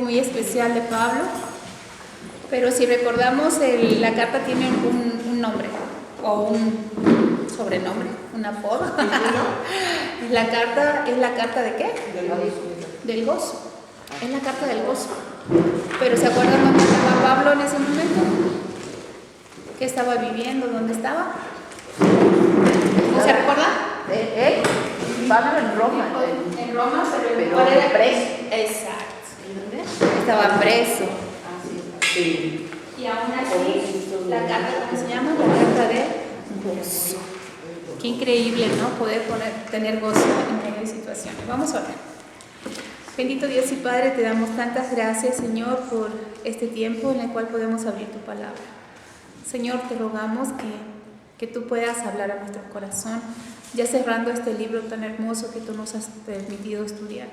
Muy especial de Pablo, pero si recordamos, la carta tiene un nombre o un sobrenombre, un apodo. La carta es la carta de ¿qué? Del gozo. Es la carta del gozo. Pero ¿se acuerdan dónde estaba Pablo en ese momento? ¿Qué estaba viviendo? ¿Dónde estaba? ¿No se recuerda? Pablo en Roma. En Roma, pero era preso. Exacto. Estaba preso. Sí. Y aún así, la carta, ¿cómo se llama? La carta de gozo. Qué increíble, ¿no? Poder tener gozo en medio de situaciones. Vamos a orar. Bendito Dios y Padre, te damos tantas gracias, Señor, por este tiempo en el cual podemos abrir tu palabra. Señor, te rogamos que tú puedas hablar a nuestro corazón, ya cerrando este libro tan hermoso que tú nos has permitido estudiar.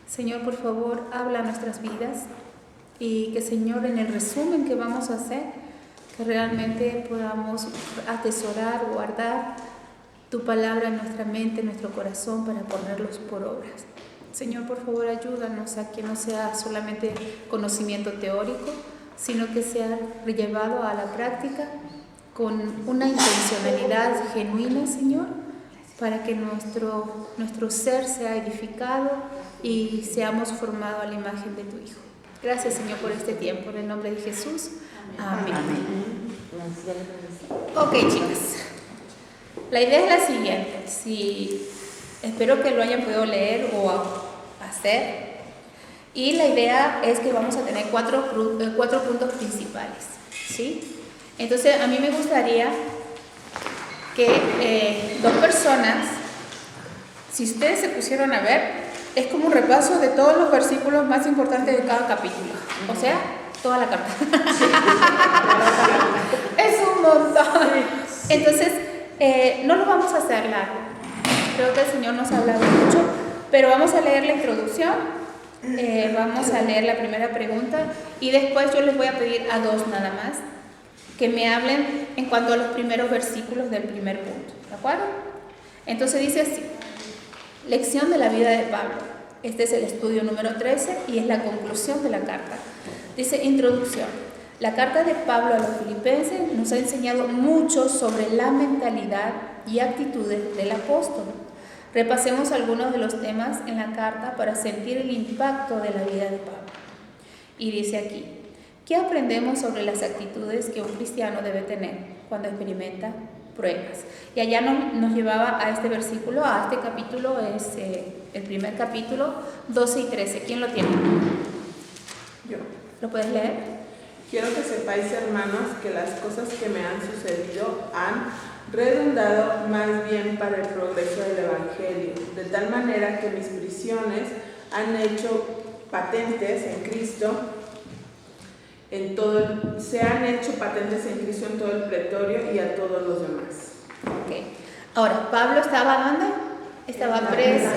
Señor, por favor, habla a nuestras vidas y que, Señor, en el resumen que vamos a hacer, que realmente podamos atesorar, guardar tu palabra en nuestra mente, en nuestro corazón, para ponerlos por obras. Señor, por favor, ayúdanos a que no sea solamente conocimiento teórico, sino que sea llevado a la práctica con una intencionalidad genuina, Señor, para que nuestro ser sea edificado y seamos formados a la imagen de tu Hijo. Gracias, Señor, por este tiempo. En el nombre de Jesús. Amén. Ok, chicas. La idea es la siguiente. Espero que lo hayan podido leer o hacer. Y la idea es que vamos a tener cuatro puntos principales, ¿sí? Entonces, a mí me gustaría que dos personas, si ustedes se pusieron a ver, es como un repaso de todos los versículos más importantes de cada capítulo. O sea, toda la carta. Es un montón. Entonces, no lo vamos a hacer largo. Creo que el Señor nos ha hablado mucho, pero vamos a leer la introducción, vamos a leer la primera pregunta y después yo les voy a pedir a dos nada más que me hablen en cuanto a los primeros versículos del primer punto. ¿De acuerdo? Entonces dice así. Lección de la vida de Pablo. Este es el estudio número 13 y es la conclusión de la carta. Dice introducción. La carta de Pablo a los filipenses nos ha enseñado mucho sobre la mentalidad y actitudes del apóstol. Repasemos algunos de los temas en la carta para sentir el impacto de la vida de Pablo. Y dice aquí, ¿qué aprendemos sobre las actitudes que un cristiano debe tener cuando experimenta pruebas? Y allá nos llevaba a este versículo, a este capítulo, es el primer capítulo, 12 y 13. ¿Quién lo tiene? Yo. ¿Lo puedes leer? Quiero que sepáis, hermanos, que las cosas que me han sucedido han redundado más bien para el progreso del Evangelio, de tal manera que mis prisiones han hecho patentes en Cristo, se han hecho patentes en Cristo en todo el pretorio y a todos los demás. Okay. Ahora, ¿Pablo estaba dónde? Estaba preso,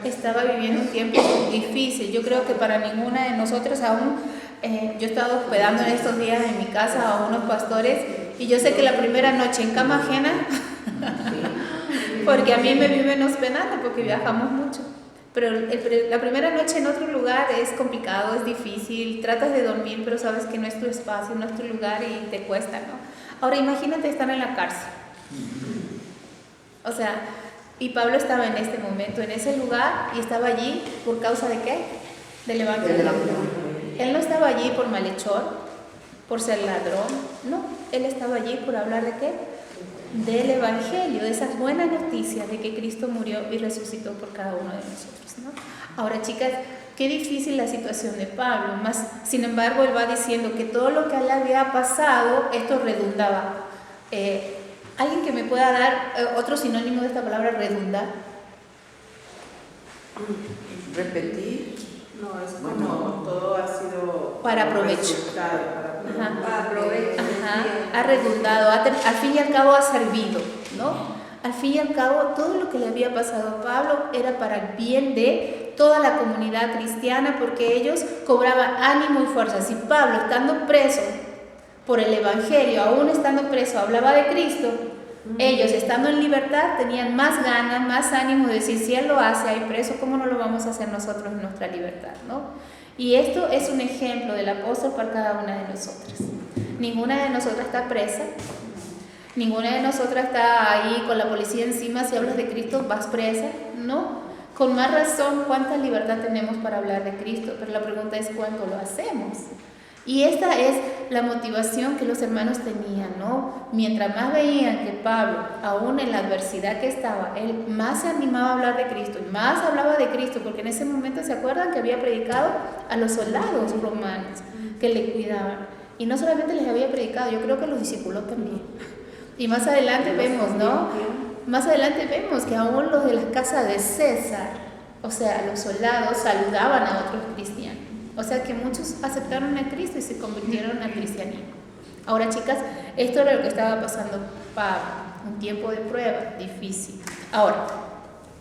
estaba viviendo un tiempo difícil. Yo creo que para ninguna de nosotros aún, yo he estado hospedando en estos días en mi casa a unos pastores y yo sé que la primera noche en cama ajena, porque a mí me viven hospedando porque viajamos mucho. Pero la primera noche en otro lugar es complicado, es difícil, tratas de dormir, pero sabes que no es tu espacio, no es tu lugar y te cuesta, ¿no? Ahora imagínate estar en la cárcel. O sea, y Pablo estaba en este momento, en ese lugar, y estaba allí por causa de ¿qué? Del Evangelio. Él no estaba allí por malhechor, por ser ladrón, no, él estaba allí por hablar de ¿qué? Del Evangelio, de esas buenas noticias de que Cristo murió y resucitó por cada uno de nosotros, ¿no? Ahora, chicas, qué difícil la situación de Pablo, más sin embargo él va diciendo que todo lo que a él había pasado, esto redundaba. ¿Alguien que me pueda dar otro sinónimo de esta palabra redundar? Repetir. No, es como todo ha sido para provecho. Para provecho. Ha redundado, al fin y al cabo ha servido, ¿no? Al fin y al cabo todo lo que le había pasado a Pablo era para el bien de toda la comunidad cristiana, porque ellos cobraban ánimo y fuerza. Si Pablo, estando preso por el Evangelio, aún estando preso, hablaba de Cristo, ellos estando en libertad tenían más ganas, más ánimo de decir, si él lo hace ahí preso, ¿cómo no lo vamos a hacer nosotros en nuestra libertad, ¿no? Y esto es un ejemplo del apóstol para cada una de nosotras. Ninguna de nosotras está presa, ninguna de nosotras está ahí con la policía encima. Si hablas de Cristo, vas presa. No, con más razón, ¿cuánta libertad tenemos para hablar de Cristo? Pero la pregunta es ¿cuánto lo hacemos? Y esta es la motivación que los hermanos tenían, ¿no? Mientras más veían que Pablo, aún en la adversidad que estaba, él más se animaba a hablar de Cristo y más hablaba de Cristo, porque en ese momento se acuerdan que había predicado a los soldados romanos que le cuidaban. Y no solamente les había predicado, yo creo que los discípulos también. Y más adelante vemos, ¿no? Más adelante vemos que aún los de la casa de César, o sea, los soldados saludaban a otros cristianos. O sea que muchos aceptaron a Cristo y se convirtieron al cristianismo. Ahora, chicas, esto era lo que estaba pasando Pablo, un tiempo de prueba difícil. Ahora,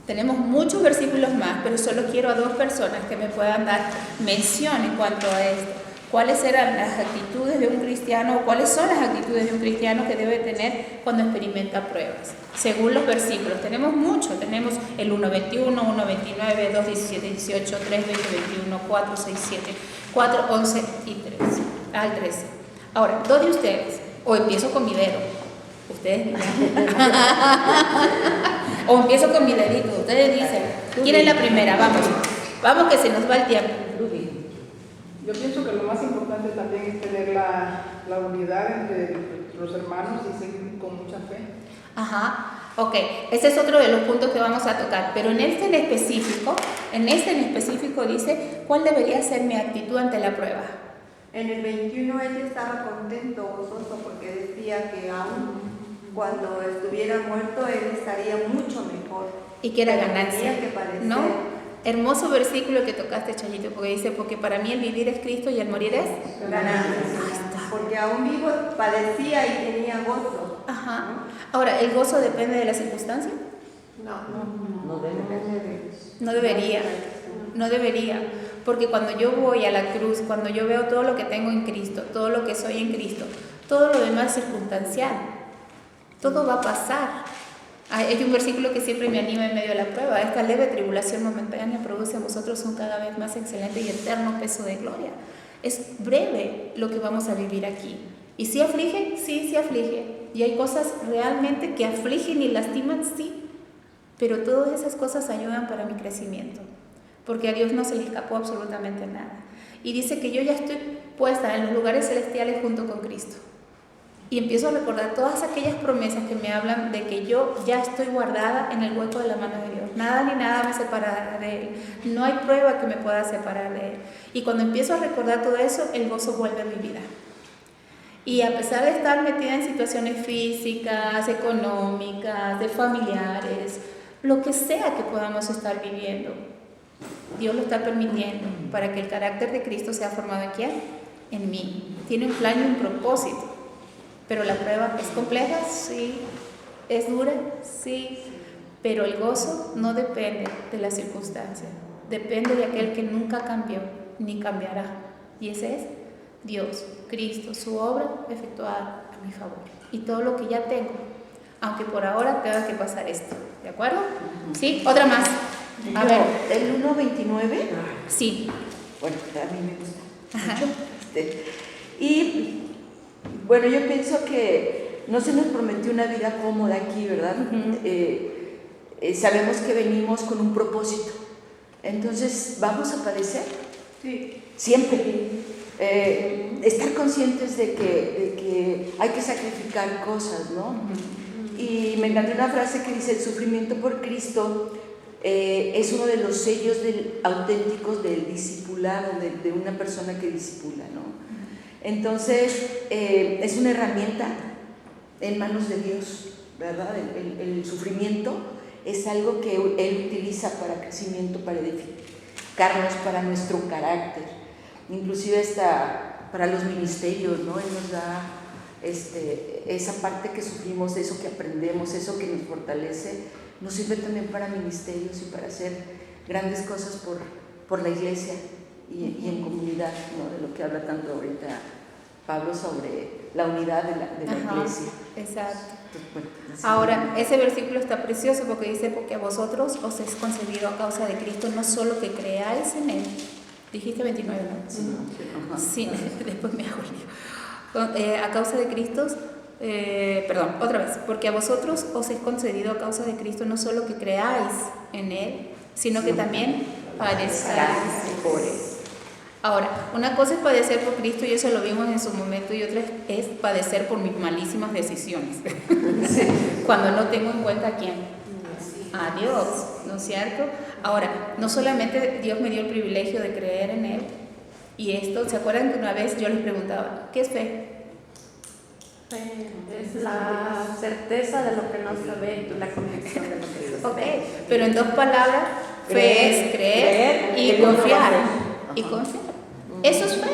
tenemos muchos versículos más, pero solo quiero a 2 personas que me puedan dar mención en cuanto a esto. ¿Cuáles eran las actitudes de un cristiano? ¿Cuáles son las actitudes de un cristiano que debe tener cuando experimenta pruebas? Según los versículos, tenemos mucho. Tenemos el 1.21, 1.29, 2.17, 18, 3.20, 21, 4, 6, 7, 4, 11 y 13, al 13. Ahora, 2 de ustedes, o empiezo con mi dedo, ustedes dirán, o empiezo con mi dedito, ustedes dicen, ¿quién es la primera? Vamos que se nos va el tiempo. Yo pienso que lo más importante también es tener la unidad entre los hermanos y seguir con mucha fe. Ajá, ok, ese es otro de los puntos que vamos a tocar, pero en este en específico dice, ¿cuál debería ser mi actitud ante la prueba? En el 21 él estaba contento, gozoso, porque decía que aún cuando estuviera muerto él estaría mucho mejor. Y que era ganancia, tenía que padecer. ¿no? Hermoso versículo que tocaste, Chayito, porque dice, porque para mí el vivir es Cristo y el morir es ganancia. Porque aún vivo padecía y tenía gozo. Ajá. Ahora, ¿el gozo depende de la circunstancia? No debe. No debería, porque cuando yo voy a la cruz, cuando yo veo todo lo que tengo en Cristo, todo lo que soy en Cristo, todo lo demás es circunstancial, todo va a pasar. Hay un versículo que siempre me anima en medio de la prueba: esta leve tribulación momentánea produce en vosotros un cada vez más excelente y eterno peso de gloria. Es breve lo que vamos a vivir aquí. ¿Y si aflige? Sí aflige. Y hay cosas realmente que afligen y lastiman, sí. Pero todas esas cosas ayudan para mi crecimiento, porque a Dios no se le escapó absolutamente nada. Y dice que yo ya estoy puesta en los lugares celestiales junto con Cristo. Y empiezo a recordar todas aquellas promesas que me hablan de que yo ya estoy guardada en el hueco de la mano de Dios. Nada ni nada me separará de Él. No hay prueba que me pueda separar de Él. Y cuando empiezo a recordar todo eso, el gozo vuelve a mi vida. Y a pesar de estar metida en situaciones físicas, económicas, de familiares, lo que sea que podamos estar viviendo, Dios lo está permitiendo para que el carácter de Cristo sea formado ¿en quién? En mí. Tiene un plan y un propósito. Pero la prueba es compleja, sí. Es dura, sí. Pero el gozo no depende de la circunstancia. Depende de aquel que nunca cambió ni cambiará. Y ese es Dios, Cristo, su obra efectuada a mi favor. Y todo lo que ya tengo, aunque por ahora tenga que pasar esto. ¿De acuerdo? ¿Sí? Otra más. A ver. El 1.29. Sí. Bueno, a mí me gusta mucho. Y bueno, yo pienso que no se nos prometió una vida cómoda aquí, ¿verdad? Sabemos que venimos con un propósito. Entonces, ¿vamos a padecer? Sí. Siempre. Estar conscientes de que hay que sacrificar cosas, ¿no? Y me encantó una frase que dice: el sufrimiento por Cristo es uno de los sellos auténticos del discipulado, de una persona que discipula, ¿no? Entonces, es una herramienta en manos de Dios, ¿verdad? El sufrimiento es algo que Él utiliza para crecimiento, para edificarnos, para nuestro carácter, inclusive para los ministerios, ¿no? Él nos da esa parte que sufrimos, eso que aprendemos, eso que nos fortalece, nos sirve también para ministerios y para hacer grandes cosas por la iglesia y en comunidad, ¿no? De lo que habla tanto ahorita Pablo sobre la unidad de la iglesia. Exacto. Entonces, bueno, ahora, ese versículo está precioso porque dice: porque a vosotros os es concedido a causa de Cristo no solo que creáis en Él, Dijiste 29, ¿no? Sí, ajá. Sí, después me hago lío. A causa de Cristo, perdón, otra vez, porque a vosotros os es concedido a causa de Cristo no solo que creáis en Él, sino que también padezcáis por Él. Ahora, una cosa es padecer por Cristo, y eso lo vimos en su momento, y otra es padecer por mis malísimas decisiones. Sí. Cuando no tengo en cuenta a quién. A Dios, ¿no es cierto? Ahora, no solamente Dios me dio el privilegio de creer en Él, y esto, ¿se acuerdan que una vez yo les preguntaba, ¿qué es fe? Es la certeza de lo que no se ve y la convicción de lo que se ve. Ok, pero en dos palabras, fe es creer y confiar. Y confiar. Eso es fe.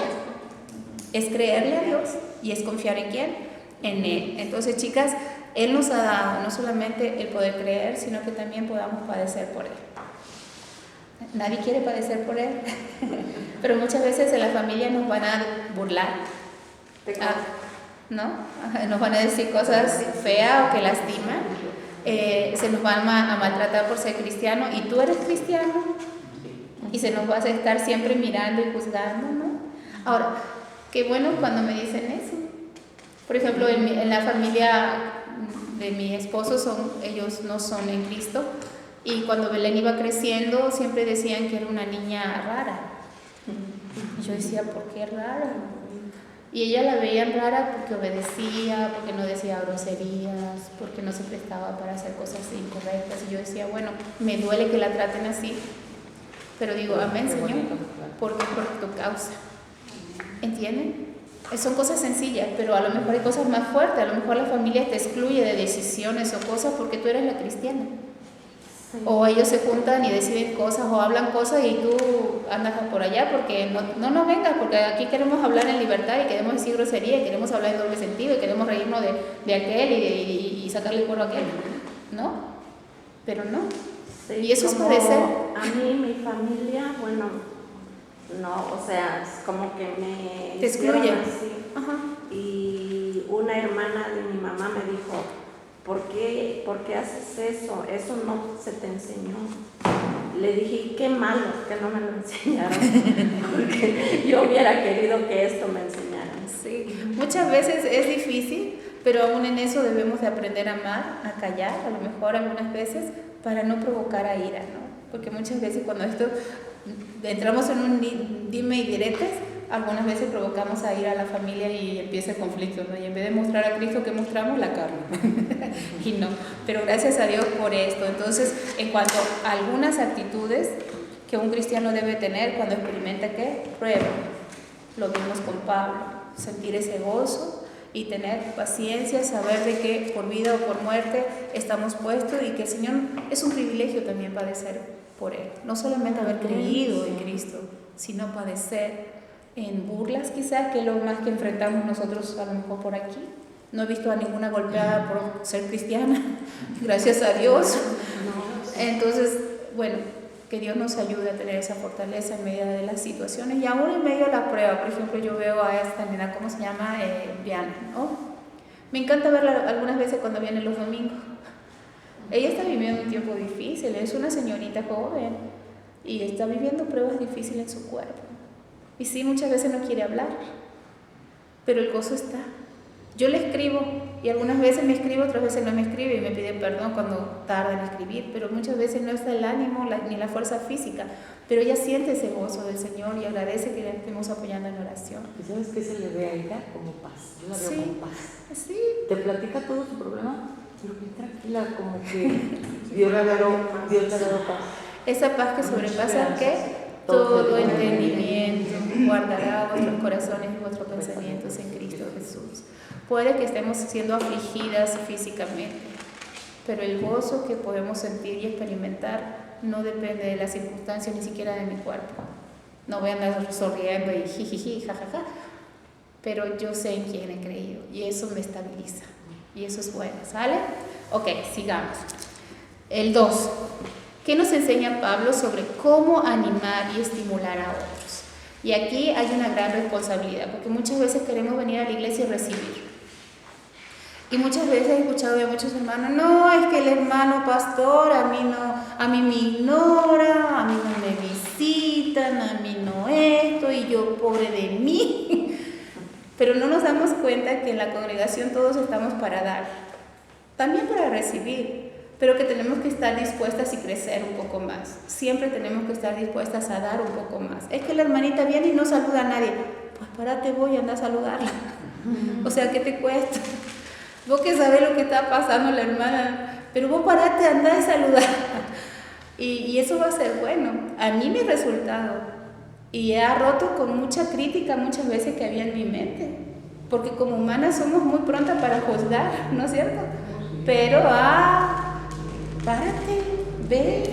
Es creerle a Dios y es confiar en quién, en Él. Entonces, chicas, Él nos ha dado no solamente el poder creer, sino que también podamos padecer por Él. Nadie quiere padecer por Él, pero muchas veces en la familia nos van a burlar, ¿no? Nos van a decir cosas feas o que lastiman, se nos van a maltratar por ser cristiano, y tú eres cristiano, y se nos va a estar siempre mirando y juzgando, ¿no? Ahora, qué bueno cuando me dicen eso. Por ejemplo, en la familia de mi esposo, ellos no son en Cristo, y cuando Belén iba creciendo siempre decían que era una niña rara. Y yo decía, ¿por qué rara? Y ella la veían rara porque obedecía, porque no decía groserías, porque no se prestaba para hacer cosas incorrectas. Y yo decía, bueno, me duele que la traten así, pero digo, amén, Señor, porque por tu causa. ¿Entienden? Son cosas sencillas, pero a lo mejor hay cosas más fuertes. A lo mejor la familia te excluye de decisiones o cosas porque tú eres la cristiana. Sí. O ellos se juntan y deciden cosas o hablan cosas y tú andas por allá porque no vengas, porque aquí queremos hablar en libertad y queremos decir grosería y queremos hablar en doble sentido y queremos reírnos de aquel y sacarle el cuero a aquel, ¿no? Pero no. Sí, y eso es padecer. A mí, mi familia, bueno, no, o sea, es como que me te excluye. Así. Ajá. Y una hermana de mi mamá me dijo, ¿por qué haces eso? Eso no se te enseñó. Le dije, qué malo que no me lo enseñaron, porque yo hubiera querido que esto me enseñaran. Sí, muchas veces es difícil, pero aún en eso debemos de aprender a amar, a callar, a lo mejor algunas veces, para no provocar a ira, ¿no? Porque muchas veces cuando entramos en un dime y diretes, algunas veces provocamos a ir a la familia y empieza el conflicto, ¿no? Y en vez de mostrar a Cristo, ¿qué mostramos? La carne. Y no, pero gracias a Dios por esto. Entonces, en cuanto a algunas actitudes que un cristiano debe tener cuando experimenta, ¿qué? Prueba. Lo vimos con Pablo, sentir ese gozo y tener paciencia, saber de que por vida o por muerte estamos puestos y que el Señor es un privilegio también padecer por Él. No solamente haber creído en Cristo, sino padecer en burlas quizás, que es lo más que enfrentamos nosotros a lo mejor por aquí. No he visto a ninguna golpeada por ser cristiana, gracias a Dios. Entonces, bueno, que Dios nos ayude a tener esa fortaleza en medio de las situaciones y aún en medio de la prueba. Por ejemplo, yo veo a esta nena, ¿cómo se llama? Diana, ¿no? Me encanta verla algunas veces cuando viene los domingos. Ella está viviendo un tiempo difícil, es una señorita joven y está viviendo pruebas difíciles en su cuerpo. Y sí, muchas veces no quiere hablar, pero el gozo está. Yo le escribo y algunas veces me escribe, otras veces no me escribe y me pide perdón cuando tarda en escribir, pero muchas veces no está el ánimo ni la fuerza física, pero ella siente ese gozo del Señor y agradece que le estemos apoyando en oración. ¿Y sabes qué se le ve a ella? Como paz. Yo la veo con paz. Sí. Te platica todo su problema, pero bien tranquila, como que Dios le ha dado paz. Esa paz que sobrepasa, ¿qué? Todo entendimiento, guardará vuestros corazones y vuestros pensamientos en Cristo Jesús. Puede que estemos siendo afligidas físicamente, pero el gozo que podemos sentir y experimentar no depende de las circunstancias, ni siquiera de mi cuerpo. No voy a andar sonriendo y jijiji, jajaja, pero yo sé en quién he creído y eso me estabiliza y eso es bueno, ¿sale? Ok, sigamos. El 2. ¿Qué nos enseña Pablo sobre cómo animar y estimular a otros? Y aquí hay una gran responsabilidad, porque muchas veces queremos venir a la iglesia y recibir. Y muchas veces he escuchado de muchos hermanos, no, es que el hermano pastor a mí me ignora, a mí no me visitan, a mí no esto y yo pobre de mí. Pero no nos damos cuenta que en la congregación todos estamos para dar, también para recibir, pero que tenemos que estar dispuestas y crecer un poco más. Siempre tenemos que estar dispuestas a dar un poco más. Es que la hermanita viene y no saluda a nadie. Pues párate, voy a andar a saludarla. O sea, ¿qué te cuesta? Vos que sabés lo que está pasando la hermana, pero vos parate, andá a saludar. Y eso va a ser bueno. A mí me ha resultado. Y ha roto con mucha crítica muchas veces que había en mi mente. Porque como humanas somos muy prontas para juzgar, ¿no es cierto? Pero, párate, ve,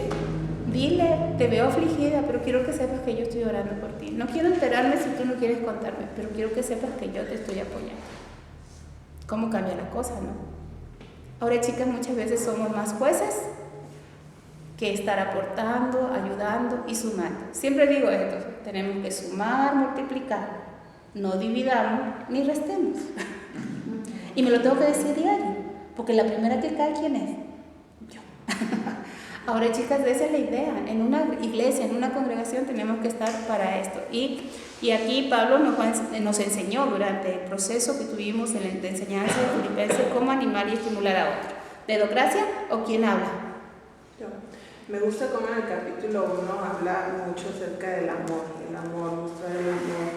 dile, te veo afligida, pero quiero que sepas que yo estoy orando por ti. No quiero enterarme si tú no quieres contarme, pero quiero que sepas que yo te estoy apoyando. ¿Cómo cambia la cosa, no? Ahora, chicas, muchas veces somos más jueces que estar aportando, ayudando y sumando. Siempre digo esto, tenemos que sumar, multiplicar, no dividamos ni restemos. Y me lo tengo que decir diario, porque la primera que cae, ¿quién es? Yo. Ahora, chicas, esa es la idea. En una iglesia, en una congregación tenemos que estar para esto. Y aquí Pablo nos enseñó durante el proceso que tuvimos de enseñanza de Filipenses cómo animar y estimular a otro. ¿Dedocracia o quién habla? Yo. Me gusta cómo en el capítulo 1 habla mucho acerca del amor, mostrar el amor,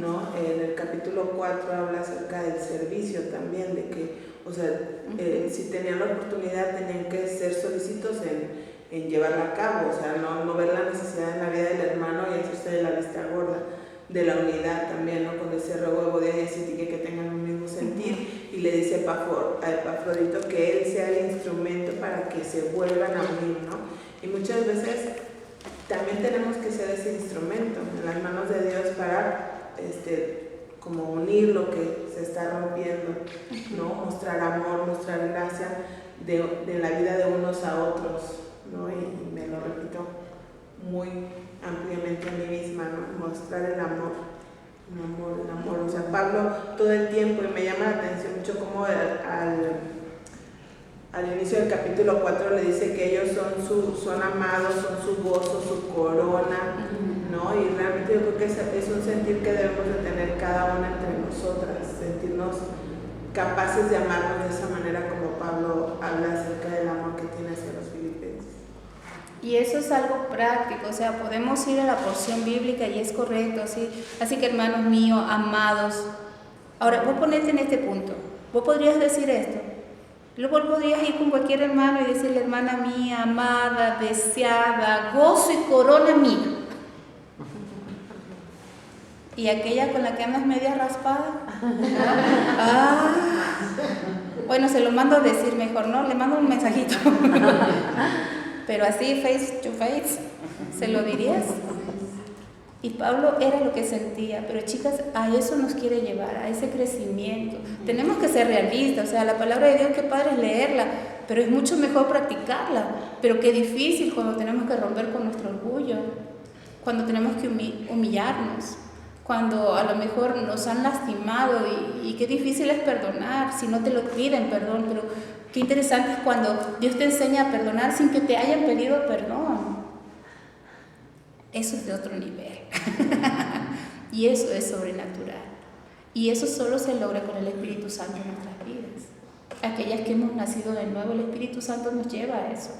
¿no? En el capítulo 4 habla acerca del servicio también, de que, o sea, si tenían la oportunidad tenían que ser solícitos en llevarla a cabo, o sea, no ver la necesidad en la vida del hermano y hacerse de la vista gorda, de la unidad también, ¿no? Con ese ruego de Sintique que tengan un mismo sentir, y le dice a Epafrodito que él sea el instrumento para que se vuelvan a unir, ¿no? Y muchas veces también tenemos que ser ese instrumento en las manos de Dios para como unir lo que se está rompiendo, ¿no? Mostrar amor, mostrar gracia de la vida de unos a otros, ¿no? Y me lo repito muy ampliamente a mí misma, ¿no? Mostrar el amor. O sea, Pablo todo el tiempo, y me llama la atención mucho cómo al inicio del capítulo 4 le dice que ellos son amados, son su gozo, su corona, ¿no? Y realmente yo creo que es un sentir que debemos de tener cada una entre nosotras, sentirnos capaces de amarnos de esa manera como Pablo habla acerca del amor que tiene hacia los filipenses. Y eso es algo práctico, o sea, podemos ir a la porción bíblica y es correcto, así que hermanos míos, amados. Ahora, vos ponete en este punto, vos podrías decir esto, luego podrías ir con cualquier hermano y decirle, hermana mía, amada, deseada, gozo y corona mía. Y aquella con la que andas media raspada, bueno, se lo mando a decir mejor, ¿no? Le mando un mensajito. Pero así, face to face, ¿se lo dirías? Y Pablo era lo que sentía, pero chicas, a eso nos quiere llevar, a ese crecimiento. Tenemos que ser realistas, o sea, la palabra de Dios, qué padre es leerla, pero es mucho mejor practicarla. Pero qué difícil cuando tenemos que romper con nuestro orgullo, cuando tenemos que humillarnos, cuando a lo mejor nos han lastimado y qué difícil es perdonar, si no te lo piden perdón, pero qué interesante es cuando Dios te enseña a perdonar sin que te hayan pedido perdón. Eso es de otro nivel. Y eso es sobrenatural. Y eso solo se logra con el Espíritu Santo en nuestras vidas. Aquellas que hemos nacido de nuevo, el Espíritu Santo nos lleva a eso.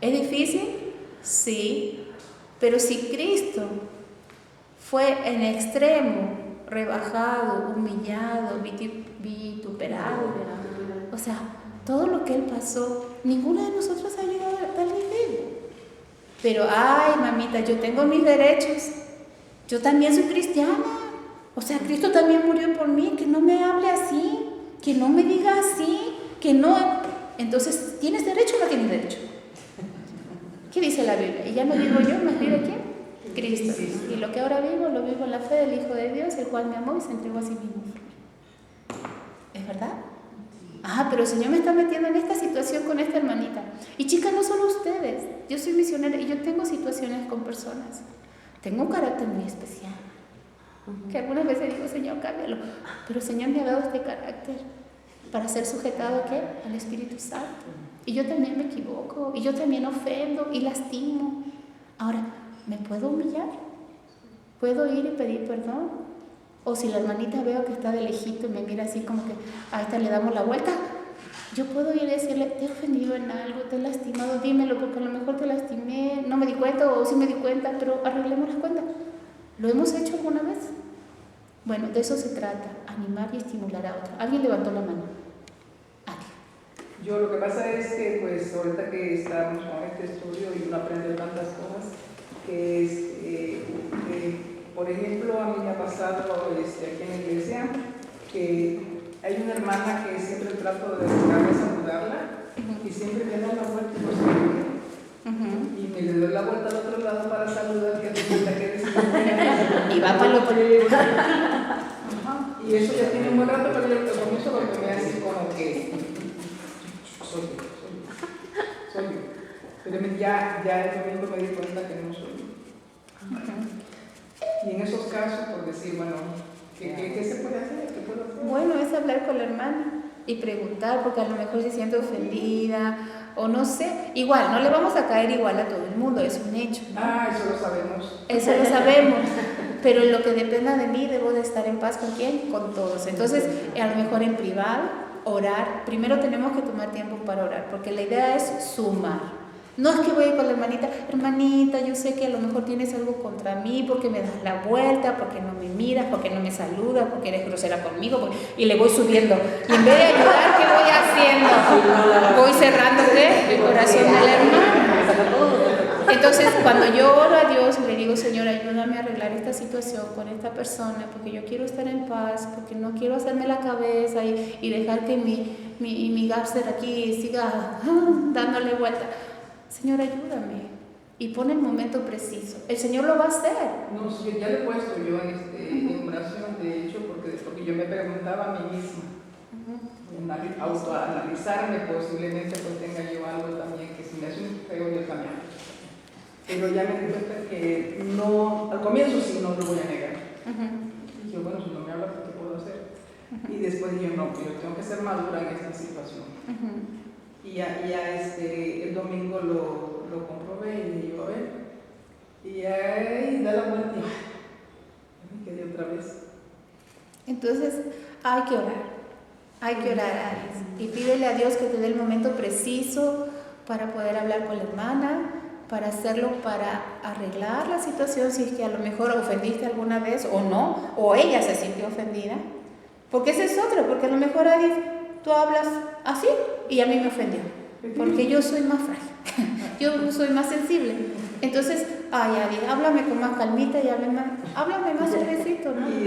¿Es difícil? Sí. Pero si Cristo fue en extremo rebajado, humillado, vituperado, o sea, todo lo que Él pasó, ninguno de nosotros ha llegado a tal nivel. Pero, ay, mamita, yo tengo mis derechos. Yo también soy cristiana. O sea, Cristo también murió por mí. Que no me hable así, que no me diga así, que no. Entonces, ¿tienes derecho o no tienes derecho? ¿Qué dice la Biblia? Y ya no vivo yo, ¿me vive quién? Cristo. Y lo que ahora vivo, lo vivo en la fe del Hijo de Dios, el cual me amó y se entregó a sí mismo. ¿Es verdad? Pero el Señor me está metiendo en esta situación con esta hermanita. Y chicas, no solo ustedes. Yo soy misionera y yo tengo situaciones con personas. Tengo un carácter muy especial. Que algunas veces digo, Señor, cámbialo. Pero el Señor me ha dado este carácter para ser sujetado ¿a qué? Al Espíritu Santo. Y yo también me equivoco. Y yo también ofendo y lastimo. Ahora, ¿me puedo humillar? ¿puedo ir y pedir perdón? O si la hermanita veo que está de lejito y me mira así como que a esta le damos la vuelta, yo puedo ir y decirle, te he ofendido en algo, te he lastimado, dímelo porque a lo mejor te lastimé, no me di cuenta o sí me di cuenta, pero arreglemos las cuentas. ¿Lo hemos hecho alguna vez? Bueno, de eso se trata, animar y estimular a otro. ¿Alguien levantó la mano? Yo lo que pasa es que, pues, ahorita que estamos con este estudio y uno aprende tantas cosas, que es, por ejemplo, a mí me ha pasado aquí en la iglesia, que hay una hermana que siempre trato de buscarla y saludarla, y siempre me da la vuelta y no se me y me le doy la vuelta al otro lado para saludar, que resulta que eres y va para lo que... Y eso ya tiene un buen rato, pero yo comienzo porque me hace como que soy yo. Pero ya el domingo me di cuenta que no soy yo. Y en esos casos, por decir, bueno, ¿qué se puede hacer? ¿Qué puedo hacer? Bueno, es hablar con la hermana y preguntar, porque a lo mejor se siente ofendida o no sé. Igual, no le vamos a caer igual a todo el mundo, es un hecho, ¿no? Eso lo sabemos. Eso lo sabemos, pero en lo que dependa de mí debo de estar en paz con ¿quién? Con todos. Entonces, a lo mejor en privado, orar. Primero tenemos que tomar tiempo para orar, porque la idea es sumar. No es que voy a ir con la hermanita, yo sé que a lo mejor tienes algo contra mí, porque me das la vuelta, porque no me miras, porque no me saludas, porque eres grosera conmigo, y le voy subiendo. Y en vez de ayudar, ¿qué voy haciendo? Voy cerrando ¿qué? El corazón de la hermana. Entonces, cuando yo oro a Dios y le digo, Señor, ayúdame a arreglar esta situación con esta persona, porque yo quiero estar en paz, porque no quiero hacerme la cabeza y dejar que mi gángster aquí siga dándole vuelta. Señor, ayúdame. Y pone el momento preciso. El Señor lo va a hacer. No, sí, ya le he puesto yo en oración, de hecho, porque yo me preguntaba a mí misma, en autoanalizarme, posiblemente pues tenga yo algo también que si me hace un feo yo también. Pero ya me di cuenta que no, al comienzo sí no lo voy a negar. Y yo, bueno, si no me habla, ¿qué puedo hacer? Y después yo no, yo tengo que ser madura en esta situación. Y ya el domingo lo comprobé y digo, a ver, y ahí da la vuelta y me quedé otra vez. Entonces, hay que orar, Aries, y pídele a Dios que te dé el momento preciso para poder hablar con la hermana, para hacerlo, para arreglar la situación, si es que a lo mejor ofendiste alguna vez o no, o ella se sintió ofendida, porque ese es otro, porque a lo mejor Aries, tú hablas así y a mí me ofendió, porque yo soy más frágil, yo soy más sensible. Entonces, Aries, háblame con más calmita y háblame más suavecito, ¿no? Y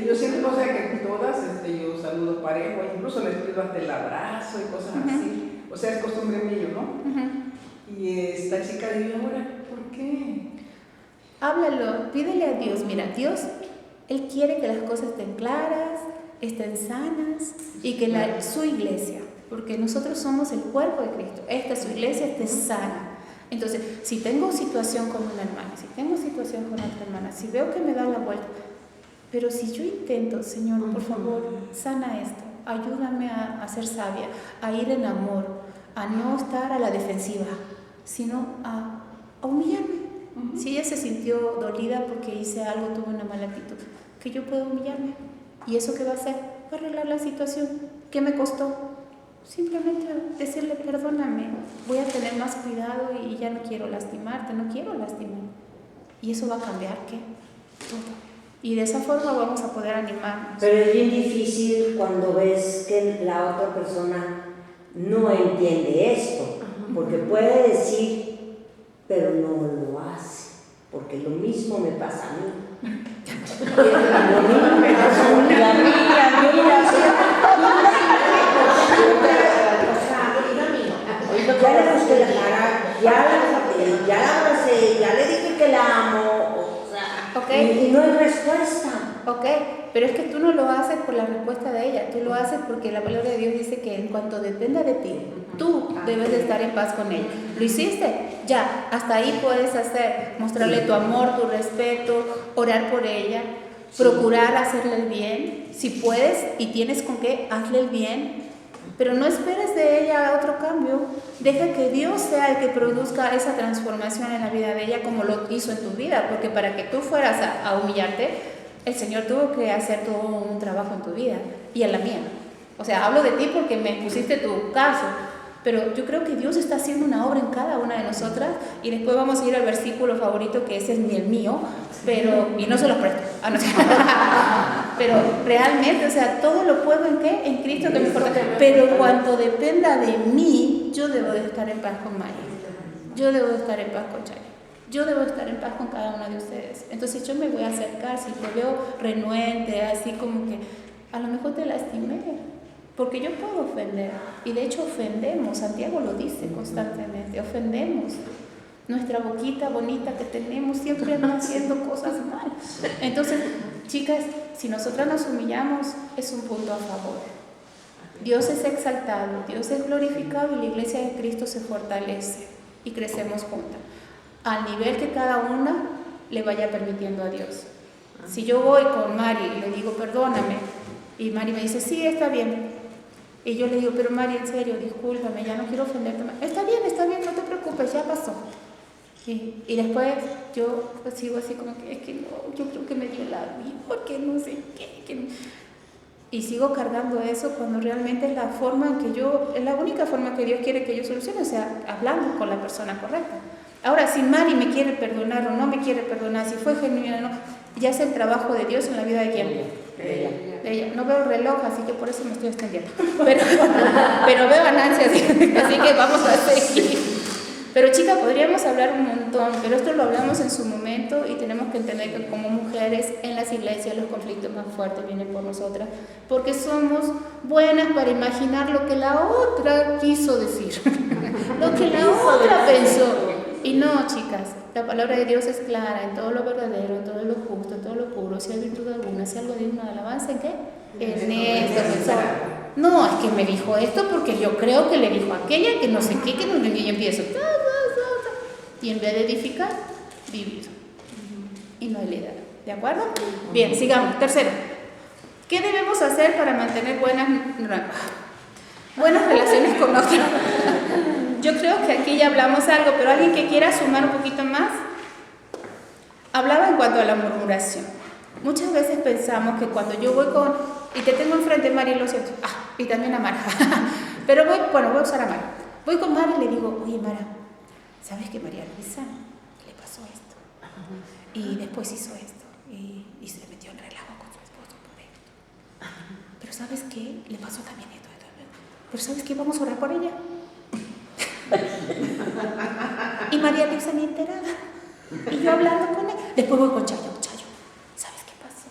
yo siempre, o sea, que todas, yo saludo parejo, incluso les pido hasta el abrazo y cosas así, o sea, es costumbre mío, ¿no? Y esta chica dijo, ahora, ¿por qué? Háblalo, pídele a Dios, mira, Dios, Él quiere que las cosas estén claras, estén sanas y que su iglesia, porque nosotros somos el cuerpo de Cristo, su iglesia esté sana. Entonces, si tengo situación con una hermana, si tengo situación con otra hermana, si veo que me da la vuelta, pero si yo intento, Señor, por favor, sana esto, ayúdame a ser sabia, a ir en amor, a no estar a la defensiva, sino a humillarme. Si ella se sintió dolida porque hice algo, tuve una mala actitud, que yo puedo humillarme. ¿Y eso qué va a hacer? Va a arreglar la situación. ¿Qué me costó? Simplemente decirle, perdóname, voy a tener más cuidado y ya no quiero lastimarte, no quiero lastimar. Y eso va a cambiar, ¿qué? Todo. Y de esa forma vamos a poder animarnos. Pero es bien difícil cuando ves que la otra persona no entiende esto, porque puede decir, pero no lo hace, porque lo mismo me pasa a mí. Lo mismo me pasa a mí, a mí. Ya le busqué la cara, ya la abracé, ya le dije que la amo, y no hay respuesta. Ok, pero es que tú no lo haces por la respuesta de ella, tú lo haces porque la palabra de Dios dice que en cuanto dependa de ti, tú debes de estar en paz con ella. ¿Lo hiciste? Ya, hasta ahí puedes hacer, mostrarle tu amor, tu respeto, orar por ella, procurar hacerle el bien. Si puedes y tienes con qué, hazle el bien. Pero no esperes de ella otro cambio. Deja que Dios sea el que produzca esa transformación en la vida de ella como lo hizo en tu vida, porque para que tú fueras a humillarte, el Señor tuvo que hacer todo un trabajo en tu vida y en la mía. O sea, hablo de ti porque me pusiste tu caso, pero yo creo que Dios está haciendo una obra en cada una de nosotras, y después vamos a ir al versículo favorito, que ese es el mío, y no se los presto. Pero realmente, o sea, todo lo puedo ¿en qué? En Cristo que me fortalece. Pero cuanto dependa de mí, yo debo de estar en paz con Maya. Yo debo de estar en paz con Chay. Yo debo estar en paz con cada una de ustedes. Entonces yo me voy a acercar, si te veo renuente, así como que a lo mejor te lastimé, porque yo puedo ofender, y de hecho ofendemos, Santiago lo dice constantemente, ofendemos. Nuestra boquita bonita que tenemos siempre anda haciendo cosas mal. Entonces, chicas, si nosotras nos humillamos, es un punto a favor. Dios es exaltado, Dios es glorificado, y la iglesia de Cristo se fortalece y crecemos juntas, al nivel que cada una le vaya permitiendo a Dios. Si yo voy con Mari y le digo, perdóname, y Mari me dice, sí, está bien, y yo le digo, pero Mari, en serio, discúlpame, ya no quiero ofenderte más. Está bien, no te preocupes, ya pasó. Y después yo sigo así como que, es que no, yo creo que me dio la vida, porque no sé qué. Y sigo cargando eso cuando realmente es la forma en que es la única forma que Dios quiere que yo solucione, o sea, hablando con la persona correcta. Ahora, si Mari me quiere perdonar o no me quiere perdonar, si fue genuina o no, ya es el trabajo de Dios en la vida de quién. De ella. No veo reloj, así que por eso me estoy extendiendo. Pero veo a Nancy, así que vamos a seguir. Pero chicas, podríamos hablar un montón, pero esto lo hablamos en su momento, y tenemos que entender que como mujeres en las iglesias los conflictos más fuertes vienen por nosotras, porque somos buenas para imaginar lo que la otra quiso decir, lo que la otra pensó. Y no, chicas, la palabra de Dios es clara en todo lo verdadero, en todo lo justo, en todo lo puro. Si hay virtud alguna, si hay algo digno de alabanza, ¿en qué? En esto pensar. No, es que me dijo esto porque yo creo que le dijo aquella, que no sé qué, que no sé qué, y empiezo. Y en vez de edificar, vivir. Y no hay liderazgo. ¿De acuerdo? Bien, sigamos. Tercero, ¿qué debemos hacer para mantener buenas relaciones con otros? Yo creo que aquí ya hablamos algo, pero alguien que quiera sumar un poquito más. Hablaba en cuanto a la murmuración. Muchas veces pensamos que cuando yo voy y te tengo enfrente, Mari, lo siento, y también a Mara, pero voy a usar a Mara. Voy con Mara y le digo, oye Mara, ¿sabes que María Luisa le pasó esto? Y después hizo esto, y se le metió en relajo con su esposo por esto. Pero ¿sabes qué? Le pasó también esto. Pero ¿sabes qué? Vamos a orar por ella. Y María Luisa ni enterada. Y yo hablando con él. Después voy con Chayo, ¿sabes qué pasó?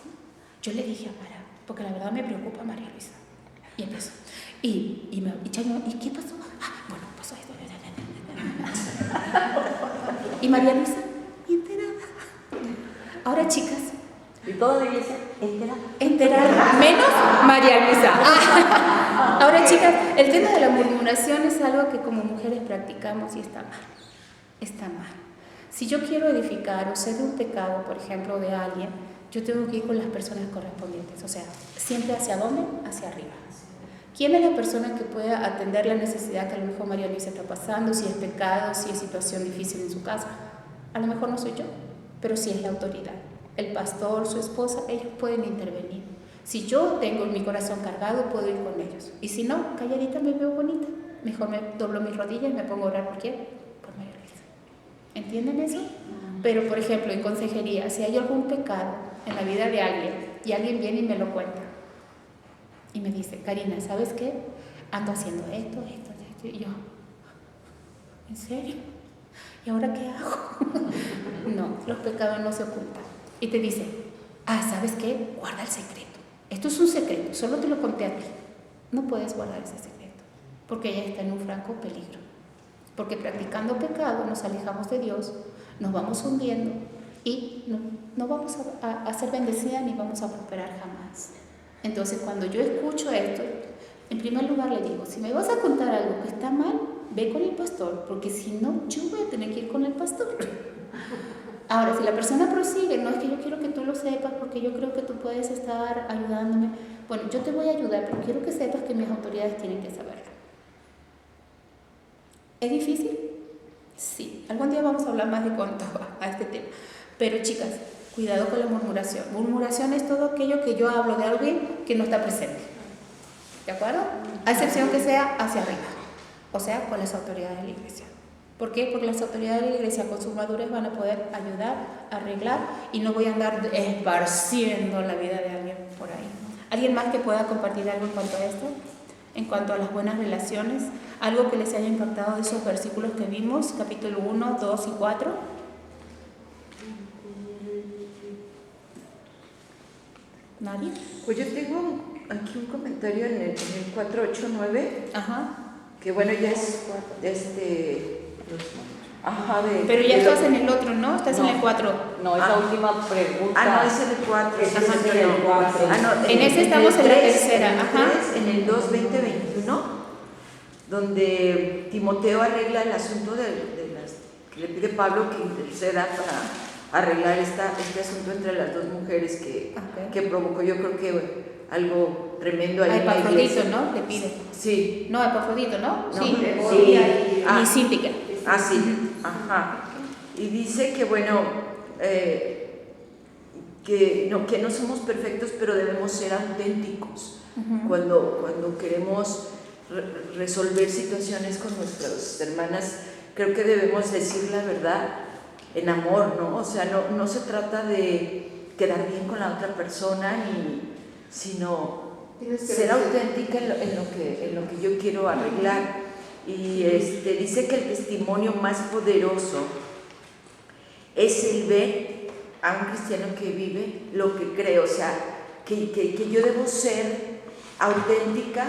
Yo le dije a Mara, porque la verdad me preocupa María Luisa. Y empezó. Y Chayo, ¿y qué pasó? Bueno, pasó esto. Y María Luisa, ni enterada. Ahora, chicas. ¿Y toda la iglesia enterada? Enterada, menos María Luisa. Ahora, chicas, el tema de la murmuración es algo que como mujeres practicamos y está mal. Está mal. Si yo quiero edificar o sé de un pecado, por ejemplo, de alguien, yo tengo que ir con las personas correspondientes. O sea, siempre hacia dónde, hacia arriba. ¿Quién es la persona que pueda atender la necesidad que a lo mejor María Luisa está pasando? Si es pecado, si es situación difícil en su casa. A lo mejor no soy yo, pero sí es la autoridad. El pastor, su esposa, ellos pueden intervenir. Si yo tengo mi corazón cargado, puedo ir con ellos. Y si no, calladita me veo bonita. Mejor me doblo mis rodillas y me pongo a orar. ¿Por quién? Por María Luisa. ¿Entienden eso? Pero, por ejemplo, en consejería, si hay algún pecado en la vida de alguien y alguien viene y me lo cuenta y me dice, Karina, ¿sabes qué? Ando haciendo esto. Y yo, ¿en serio? ¿Y ahora qué hago? No, los pecados no se ocultan. Y te dice, ¿sabes qué? Guarda el secreto. Esto es un secreto, solo te lo conté a ti. No puedes guardar ese secreto, porque ella está en un franco peligro. Porque practicando pecado nos alejamos de Dios, nos vamos hundiendo y no vamos a ser bendecidas ni vamos a prosperar jamás. Entonces, cuando yo escucho esto, en primer lugar le digo, si me vas a contar algo que está mal, ve con el pastor, porque si no, yo voy a tener que ir con el pastor. Ahora, si la persona prosigue, no es que yo quiero que tú lo sepas, porque yo creo que tú puedes estar ayudándome, Bueno, yo te voy a ayudar, pero quiero que sepas que mis autoridades tienen que saberlo. ¿Es difícil? Sí. Algún día vamos a hablar más de cuánto a este tema. Pero chicas, cuidado con la murmuración. Murmuración es todo aquello que yo hablo de alguien que no está presente. ¿De acuerdo? A excepción que sea hacia arriba. O sea, con las autoridades de la iglesia. ¿Por qué? Porque las autoridades de la iglesia con su madurez van a poder ayudar, arreglar, y no voy a andar esparciendo la vida de alguien por ahí. ¿Alguien más que pueda compartir algo en cuanto a esto? En cuanto a las buenas relaciones, algo que les haya impactado de esos versículos que vimos, capítulo 1, 2 y 4. ¿Nadie? Pues yo tengo aquí un comentario en el 489. Ajá. Que bueno, ya es ajá, Pero ya estás en el otro, ¿no? Estás en el 4. No, esa última pregunta. Ah, no, es en el 4. Ese es en el 4. En ese estamos en la tercera, ajá. En el 2, 20, 21, donde Timoteo arregla el asunto de las que le pide Pablo que interceda para arreglar este asunto entre las dos mujeres que provocó, yo creo que algo tremendo ahí A en la iglesia. Epafrodito, ¿no? Le pide. Sí. No, Epafrodito, ¿no? No, Sí. sí. Y Cíntica. Ah, sí. Ajá. Y dice que bueno, que no somos perfectos, pero debemos ser auténticos. Cuando queremos resolver situaciones con nuestras hermanas, creo que debemos decir la verdad en amor, ¿no? O sea, no se trata de quedar bien con la otra persona, sino ser auténtica en lo que yo quiero arreglar. Y dice que el testimonio más poderoso es el ver a un cristiano que vive lo que cree, o sea, que yo debo ser auténtica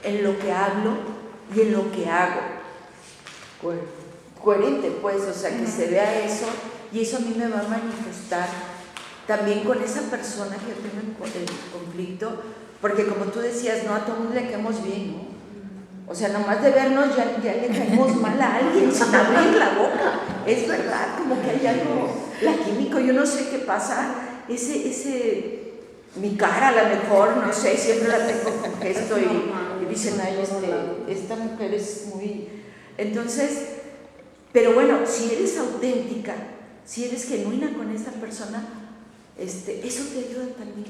en lo que hablo y en lo que hago. Coherente, pues, o sea, que se vea eso, y eso a mí me va a manifestar también con esa persona que tengo en conflicto, porque como tú decías, no a todo el mundo le caemos bien, ¿no? O sea, nomás de vernos ya le caemos mal a alguien sin abrir la boca. Es verdad, como que hay algo, la química, yo no sé qué pasa, mi cara a lo mejor, no sé, siempre la tengo con gesto y dicen, ay, esta mujer es muy... Entonces, pero bueno, si eres auténtica, si eres genuina con esa persona, eso te ayuda también,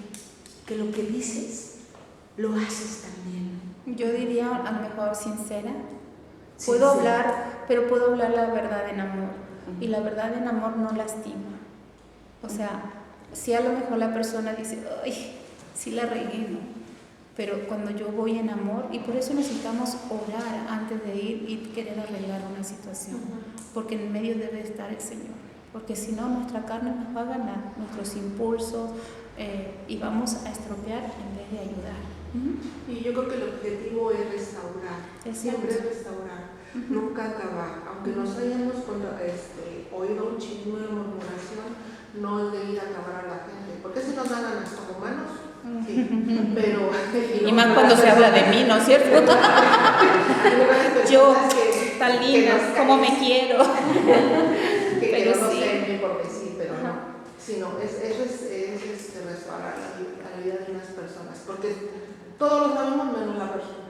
que lo que dices, lo haces también. Yo diría a lo mejor sincera. Puedo hablar, pero puedo hablar la verdad en amor. Y la verdad en amor no lastima. O sea, si a lo mejor la persona dice, ay, sí la regué, ¿no? Pero cuando yo voy en amor, y por eso necesitamos orar antes de ir y querer arreglar una situación. Porque en medio debe estar el Señor. Porque si no, nuestra carne nos va a ganar, nuestros impulsos, y vamos a estropear en vez de ayudar. Y yo creo que el objetivo es restaurar, siempre es restaurar, nunca acabar. Aunque nos hayamos oído un chisme de murmuración, no es de ir a acabar a la gente, porque si nos dan ganas como humanos, sí. Pero, y más cuando se habla de mí, ¿no es cierto? Yo, tan linda, como me quiero. Pero no sé, ni por decir, pero no. Sino, eso es restaurar la vida de unas personas, porque todos lo sabemos menos la persona.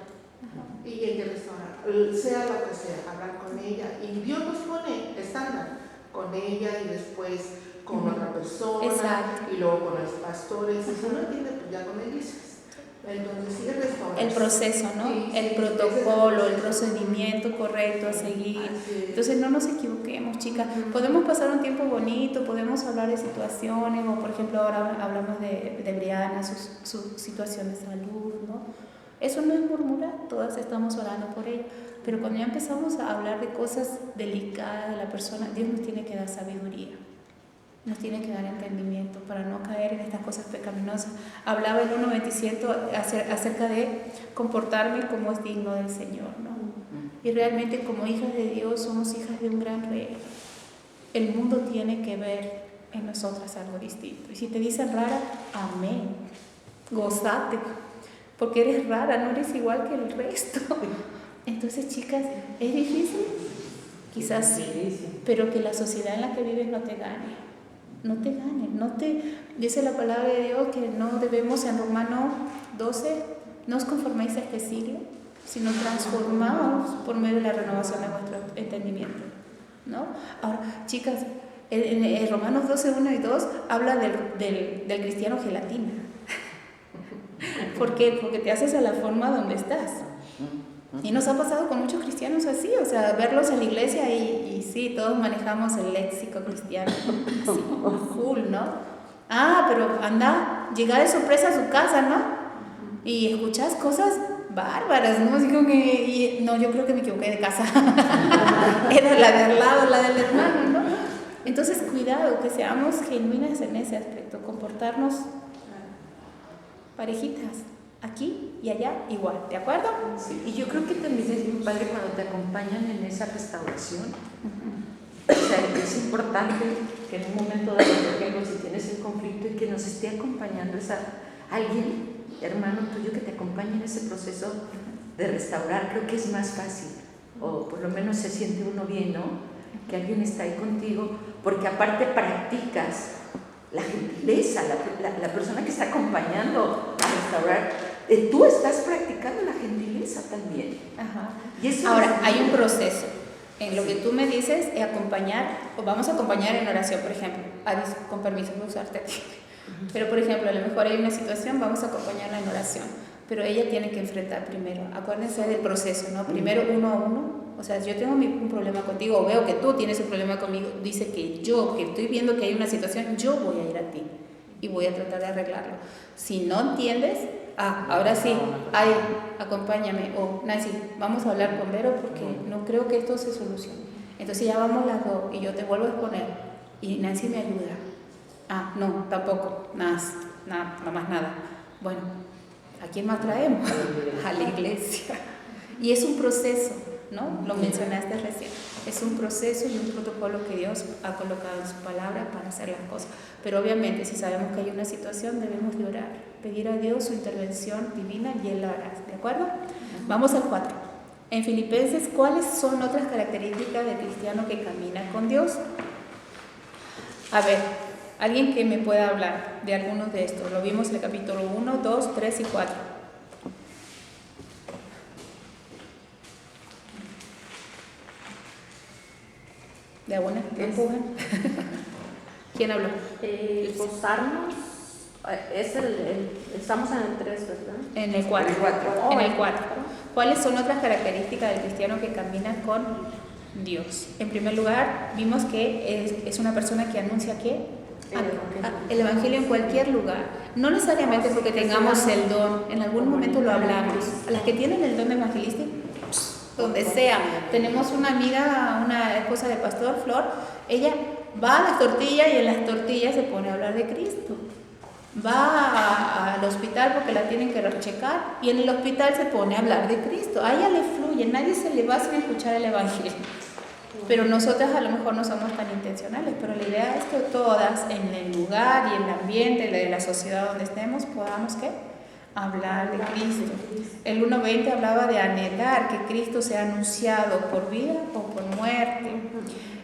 Y hay que restaurar, sea lo que sea, hablar con ella. Y Dios nos pone estándar con ella y después con otra persona. Exacto. Y luego con los pastores. Y si no entiende, pues ya con iglesias. Entonces sí, restaurar. El proceso, ¿no? Sí, el protocolo, el procedimiento correcto a seguir. Entonces no nos equivoquemos, chicas. Podemos pasar un tiempo bonito, podemos hablar de situaciones, o por ejemplo ahora hablamos de Briana, su situación de salud, ¿no? Eso no es murmurar, todas estamos orando por ella. Pero cuando ya empezamos a hablar de cosas delicadas de la persona, Dios nos tiene que dar sabiduría. Nos tiene que dar entendimiento para no caer en estas cosas pecaminosas. Hablaba el 1.27 acerca de comportarme como es digno del Señor, ¿no? Y realmente como hijas de Dios somos hijas de un gran rey. El mundo tiene que ver en nosotras algo distinto. Y si te dicen rara, amén. Gózate, porque eres rara, no eres igual que el resto. Entonces, chicas, ¿es difícil? Quizás sí, pero que la sociedad en la que vives no te gane. no te gane, dice la palabra de Dios que no debemos, en Romanos 12, no os conforméis a este siglo, sino transformaos por medio de la renovación de vuestro entendimiento, ¿no? Ahora, chicas, en Romanos 12, 1 y 2 habla del cristiano gelatina. ¿Por qué? Porque te haces a la forma donde estás. Y nos ha pasado con muchos cristianos así, o sea, verlos en la iglesia y sí, todos manejamos el léxico cristiano, así, full, ¿no? Pero llega de sorpresa a su casa, ¿no? Y escuchas cosas bárbaras, ¿no? Así como que, no, yo creo que me equivoqué de casa. Era la de al lado, la del hermano, ¿no? Entonces, cuidado, que seamos genuinas en ese aspecto, comportarnos parejitas, aquí y allá igual, ¿de acuerdo? Sí, y yo creo que también es muy padre cuando te acompañan en esa restauración. O sea, es importante que en un momento dado, por ejemplo, si tienes un conflicto y que nos esté acompañando alguien, hermano tuyo, que te acompañe en ese proceso de restaurar, creo que es más fácil, o por lo menos se siente uno bien, ¿no? Que alguien está ahí contigo, porque aparte practicas la gentileza, la persona que está acompañando a restaurar, tú estás practicando la gentileza también. Ajá. Y eso ahora, hay un proceso. En lo que tú me dices es acompañar, o vamos a acompañar en oración, por ejemplo. Con permiso de usarte. Pero, por ejemplo, a lo mejor hay una situación, vamos a acompañarla en oración. Pero ella tiene que enfrentar primero. Acuérdense del proceso, ¿no? Primero uno a uno. O sea, si yo tengo un problema contigo, o veo que tú tienes un problema conmigo, dice que estoy viendo que hay una situación, yo voy a ir a ti y voy a tratar de arreglarlo. Si no entiendes, ahora sí, acompáñame, o Nancy, vamos a hablar con Vero porque no creo que esto se solucione. Entonces ya vamos las dos y yo te vuelvo a exponer y Nancy me ayuda. No, tampoco, nada más nada. Bueno, ¿a quién más traemos? A la iglesia. Y es un proceso, ¿no? Lo mencionaste recién. Es un proceso y un protocolo que Dios ha colocado en su palabra para hacer las cosas. Pero obviamente, si sabemos que hay una situación, debemos de orar, pedir a Dios su intervención divina y Él la hará. ¿De acuerdo? Vamos al 4. En Filipenses, ¿cuáles son otras características del cristiano que camina con Dios? A ver, alguien que me pueda hablar de algunos de estos. Lo vimos en el capítulo 1, 2, 3 y 4. ¿De una? ¿Empujan? ¿Quién habló? Posarnos, estamos en el 3, ¿verdad? En el 4. En el 4. ¿Cuáles son otras características del cristiano que camina con Dios? En primer lugar, vimos que es una persona que anuncia ¿qué? El Evangelio en cualquier lugar. No necesariamente porque tengamos el don, en algún momento lo hablamos. A las que tienen el don de evangelista, donde sea. Tenemos una amiga, una esposa de pastor, Flor, ella va a las tortillas y en las tortillas se pone a hablar de Cristo. Va al hospital porque la tienen que checar y en el hospital se pone a hablar de Cristo. A ella le fluye, nadie se le va sin escuchar el Evangelio. Pero nosotras a lo mejor no somos tan intencionales, pero la idea es que todas en el lugar y en el ambiente de la sociedad donde estemos podamos ¿qué? Hablar de Cristo. El 1:20 hablaba de anhelar que Cristo sea anunciado por vida o por muerte.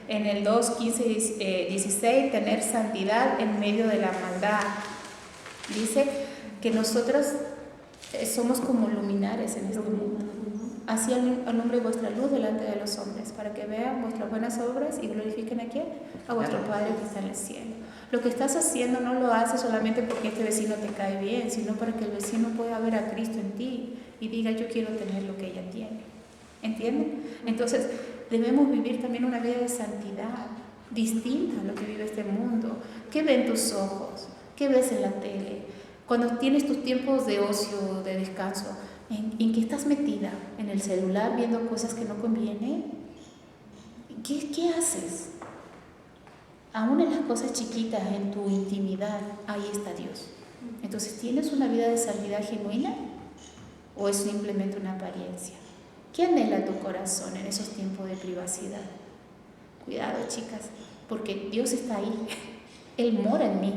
En el 2:15, 16, tener santidad en medio de la maldad. Dice que nosotras somos como luminares en este mundo. Así alumbre vuestra luz delante de los hombres, para que vean vuestras buenas obras y glorifiquen ¿a quién? A vuestro Padre que está en el cielo. Lo que estás haciendo no lo haces solamente porque este vecino te cae bien, sino para que el vecino pueda ver a Cristo en ti y diga, yo quiero tener lo que ella tiene. ¿Entienden? Entonces, debemos vivir también una vida de santidad, distinta a lo que vive este mundo. ¿Qué ven tus ojos? ¿Qué ves en la tele? Cuando tienes tus tiempos de ocio, de descanso, ¿en qué estás metida? ¿En el celular viendo cosas que no convienen? ¿Qué haces? Aún en las cosas chiquitas, en tu intimidad, ahí está Dios. Entonces, ¿tienes una vida de santidad genuina o es simplemente una apariencia? ¿Qué anhela tu corazón en esos tiempos de privacidad? Cuidado, chicas, porque Dios está ahí. Él mora en mí.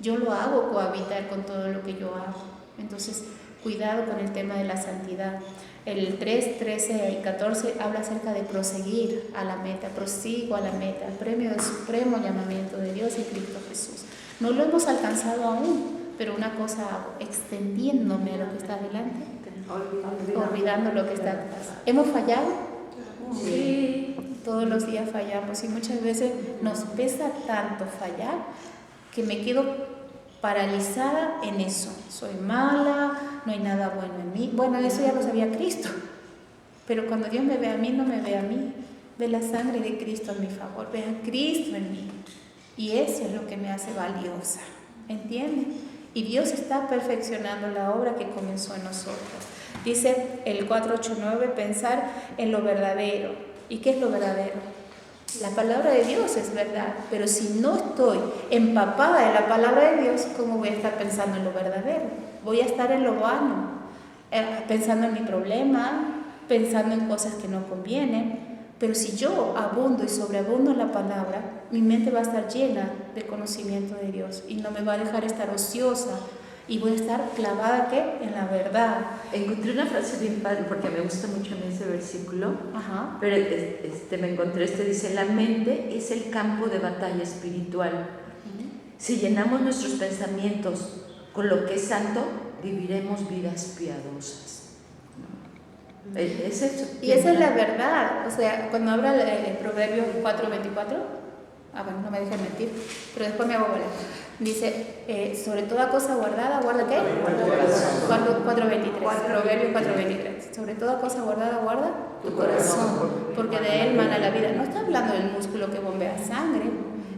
Yo lo hago cohabitar con todo lo que yo hago. Entonces, Cuidado con el tema de la santidad. El 3, 13 y 14 habla acerca de proseguir a la meta, prosigo a la meta, el premio del supremo llamamiento de Dios en Cristo Jesús. No lo hemos alcanzado aún, pero una cosa hago, extendiéndome a lo que está adelante, olvidando lo que está atrás. ¿Hemos fallado? Sí. Todos los días fallamos y muchas veces nos pesa tanto fallar que me quedo paralizada en eso. Soy mala, no hay nada bueno en mí. Bueno, eso ya lo sabía Cristo. Pero cuando Dios me ve a mí, no me ve a mí. Ve la sangre de Cristo a mi favor. Ve a Cristo en mí. Y eso es lo que me hace valiosa. ¿Entienden? Y Dios está perfeccionando la obra que comenzó en nosotros. Dice el 4:8-9, pensar en lo verdadero. ¿Y qué es lo verdadero? La palabra de Dios es verdad, pero si no estoy empapada de la palabra de Dios, ¿cómo voy a estar pensando en lo verdadero? Voy a estar en lo vano, pensando en mi problema, pensando en cosas que no convienen. Pero si yo abundo y sobreabundo en la palabra, mi mente va a estar llena de conocimiento de Dios y no me va a dejar estar ociosa y voy a estar clavada ¿qué? En la verdad. Encontré una frase bien padre porque me gusta mucho a mí ese versículo. Ajá. Pero me encontré dice, la mente es el campo de batalla espiritual. Si llenamos nuestros pensamientos con lo que es santo, viviremos vidas piadosas. Es eso. Y esa es la verdad. O sea, cuando habla el Proverbio 4:24, bueno, no me dejen mentir, pero después me hago volar. Dice, sobre toda cosa guardada, ¿guarda qué? 4:23, Proverbio 4:23. Sobre toda cosa guardada, guarda tu corazón, porque de él mana la vida. No está hablando del músculo que bombea sangre,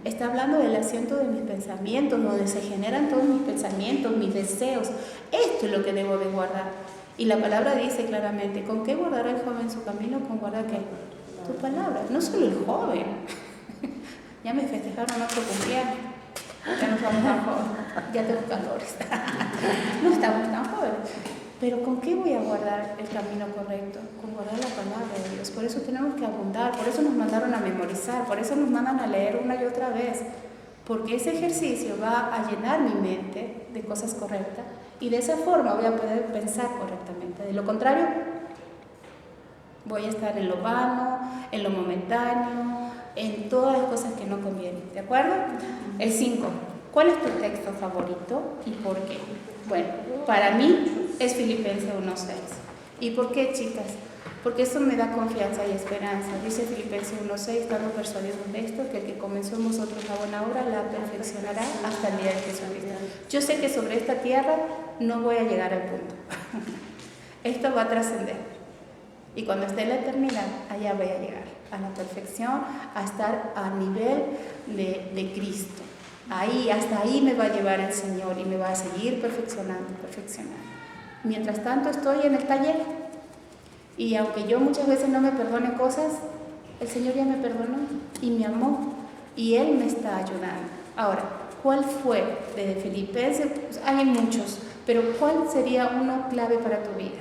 está hablando del asiento de mis pensamientos, donde se generan todos mis pensamientos, mis deseos. Esto es lo que debo de guardar. Y la palabra dice claramente, ¿con qué guardará el joven su camino? ¿Con guardar qué? Tu palabra. No solo el joven. Ya me festejaron otro cumpleaños. Ya no estamos tan jóvenes. Ya tengo 14. No estamos tan jóvenes. Pero ¿con qué voy a guardar el camino correcto? Con guardar la palabra de Dios. Por eso tenemos que abundar. Por eso nos mandaron a memorizar. Por eso nos mandan a leer una y otra vez. Porque ese ejercicio va a llenar mi mente de cosas correctas. Y de esa forma voy a poder pensar correctamente. De lo contrario, voy a estar en lo vano, en lo momentáneo, en todas las cosas que no convienen. ¿De acuerdo? El 5. ¿Cuál es tu texto favorito y por qué? Bueno, para mí es Filipenses 1:6. ¿Y por qué, chicas? Porque eso me da confianza y esperanza. Dice Filipenses 1:6, estando persuadidos de esto, que el que comenzó en vosotros la buena obra la perfeccionará hasta el día de Jesucristo. Yo sé que sobre esta tierra no voy a llegar al punto. Esto va a trascender. Y cuando esté en la eternidad, allá voy a llegar a la perfección, a estar a nivel de Cristo. Ahí, hasta ahí me va a llevar el Señor y me va a seguir perfeccionando. Mientras tanto estoy en el taller y aunque yo muchas veces no me perdone cosas, el Señor ya me perdonó y me amó y Él me está ayudando. Ahora, ¿cuál fue de Filipenses? Pues hay muchos, pero ¿cuál sería uno clave para tu vida?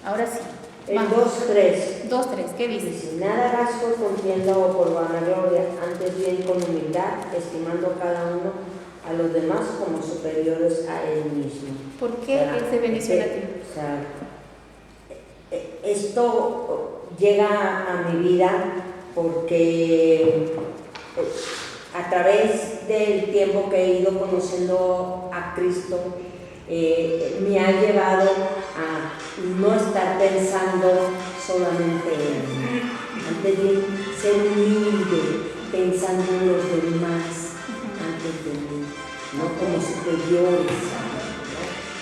Ahora sí. El 2:3. 2:3, ¿qué dice? Dice, nada hagas por contienda o por vanagloria, antes bien con humildad, estimando cada uno a los demás como superiores a él mismo. ¿Por qué Él se bendició a ti? O sea, esto llega a mi vida porque a través del tiempo que he ido conociendo a Cristo, me ha llevado a no estar pensando solamente en mí, antes de ser humilde, pensando en los demás antes de mí, no como superiores.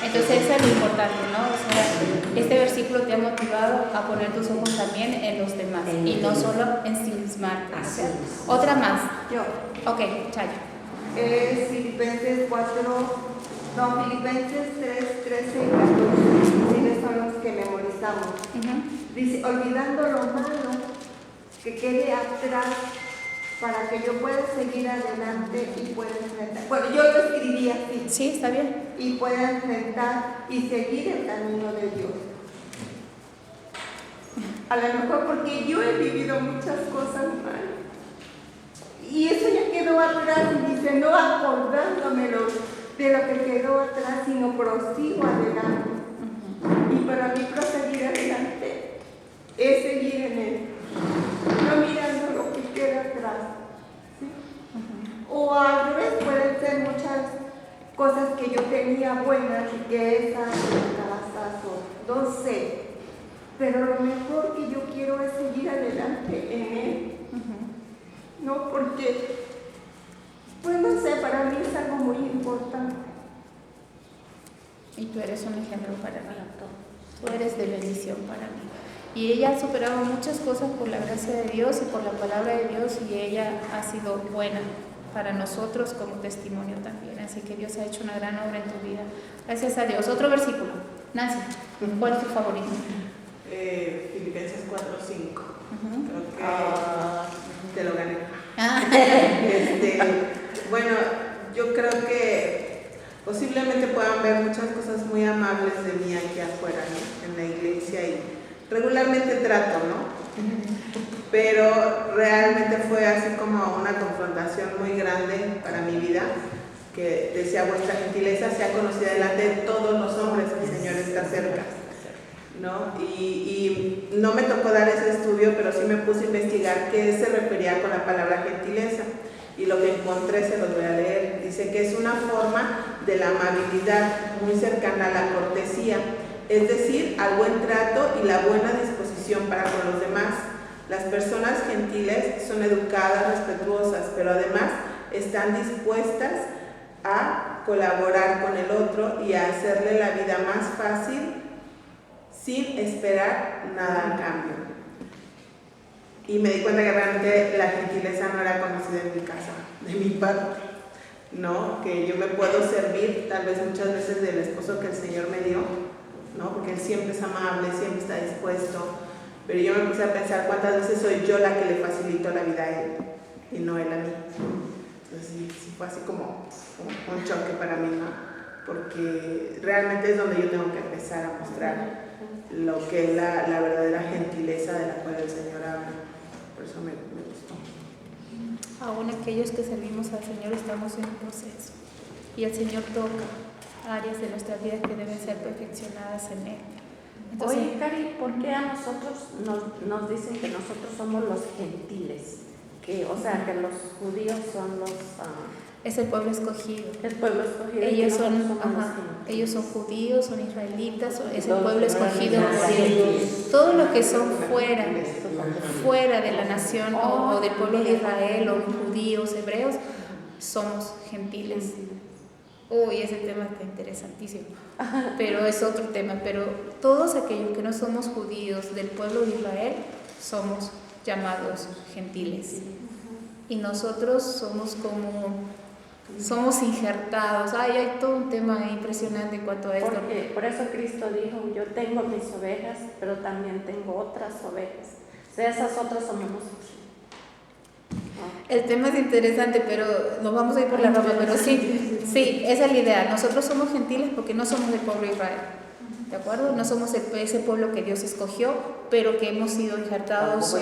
Entonces eso es lo importante, ¿no? O sea, este versículo te ha motivado a poner tus ojos también en los demás y no solo en ensimismarte. Así es. Otra más. Yo. Ok, Chayo. Filipenses 3, 13 y 14. Tienes son los que memorizamos. Dice, olvidando lo malo que quede atrás para que yo pueda seguir adelante y pueda enfrentar. Bueno, yo lo escribí así. Sí, está bien. Y pueda enfrentar y seguir el camino de Dios. A lo mejor porque yo he vivido muchas cosas mal. Y eso ya quedó atrás y dice, no acordándomelo, de lo que quedó atrás, sino prosigo adelante. Y para mí proseguir adelante es seguir en Él, no mirando lo que queda atrás. ¿Sí? O al revés, pueden ser muchas cosas que yo tenía buenas, riquezas, casas, no sé, pero lo mejor que yo quiero es seguir adelante en Él. No, porque, pues no sé, para mí es algo muy importante. Y tú eres un ejemplo para mí. Tú eres de bendición para mí. Y ella ha superado muchas cosas por la gracia de Dios y por la palabra de Dios, y ella ha sido buena para nosotros como testimonio también. Así que Dios ha hecho una gran obra en tu vida. Gracias a Dios. Otro versículo. Nancy, ¿cuál es tu favorito? Filipenses 4:5. Creo que te lo gané. Bueno, yo creo que posiblemente puedan ver muchas cosas muy amables de mí aquí afuera, ¿no? En la iglesia, y regularmente trato, ¿no? Pero realmente fue así como una confrontación muy grande para mi vida, que decía: vuestra gentileza sea conocida delante de todos los hombres, el Señor está cerca, ¿no? Y no me tocó dar ese estudio, pero sí me puse a investigar qué se refería con la palabra gentileza, y lo que encontré se los voy a leer. Dice que es una forma de la amabilidad muy cercana a la cortesía, es decir, al buen trato y la buena disposición para con los demás. Las personas gentiles son educadas, respetuosas, pero además están dispuestas a colaborar con el otro y a hacerle la vida más fácil sin esperar nada a cambio. Y me di cuenta que realmente la gentileza no era conocida en mi casa, de mi parte, ¿no? Que yo me puedo servir tal vez muchas veces del esposo que el Señor me dio, ¿no? Porque Él siempre es amable, siempre está dispuesto. Pero yo me puse a pensar cuántas veces soy yo la que le facilito la vida a Él y no Él a mí. Entonces sí fue así como un choque para mí, ¿no? Porque realmente es donde yo tengo que empezar a mostrar lo que es la verdadera gentileza de la cual el Señor habla. Por eso me gustó. Aún aquellos que servimos al Señor estamos en un proceso, y el Señor toca áreas de nuestra vida que deben ser perfeccionadas en Él. Entonces, oye, Cari, ¿por qué a nosotros nos dicen que nosotros somos los gentiles? Que, o sea, que los judíos son los... es el pueblo escogido. El pueblo escogido. Ellos son judíos, son israelitas, es el pueblo escogido. Todo lo que son fuera de la nación o del pueblo de Israel, o judíos, hebreos, somos gentiles. Uy, ese tema está interesantísimo, pero es otro tema. Pero todos aquellos que no somos judíos del pueblo de Israel somos llamados gentiles, y nosotros somos injertados. Hay todo un tema impresionante en cuanto a esto. Porque por eso Cristo dijo: yo tengo mis ovejas, pero también tengo otras ovejas. O sea, esas otras somos nosotros. El tema es interesante, pero nos vamos a ir por la rama. Pero sí, esa es la idea. Nosotros somos gentiles porque no somos del pueblo de Israel, ¿de acuerdo? No somos ese pueblo que Dios escogió, pero que hemos sido injertados,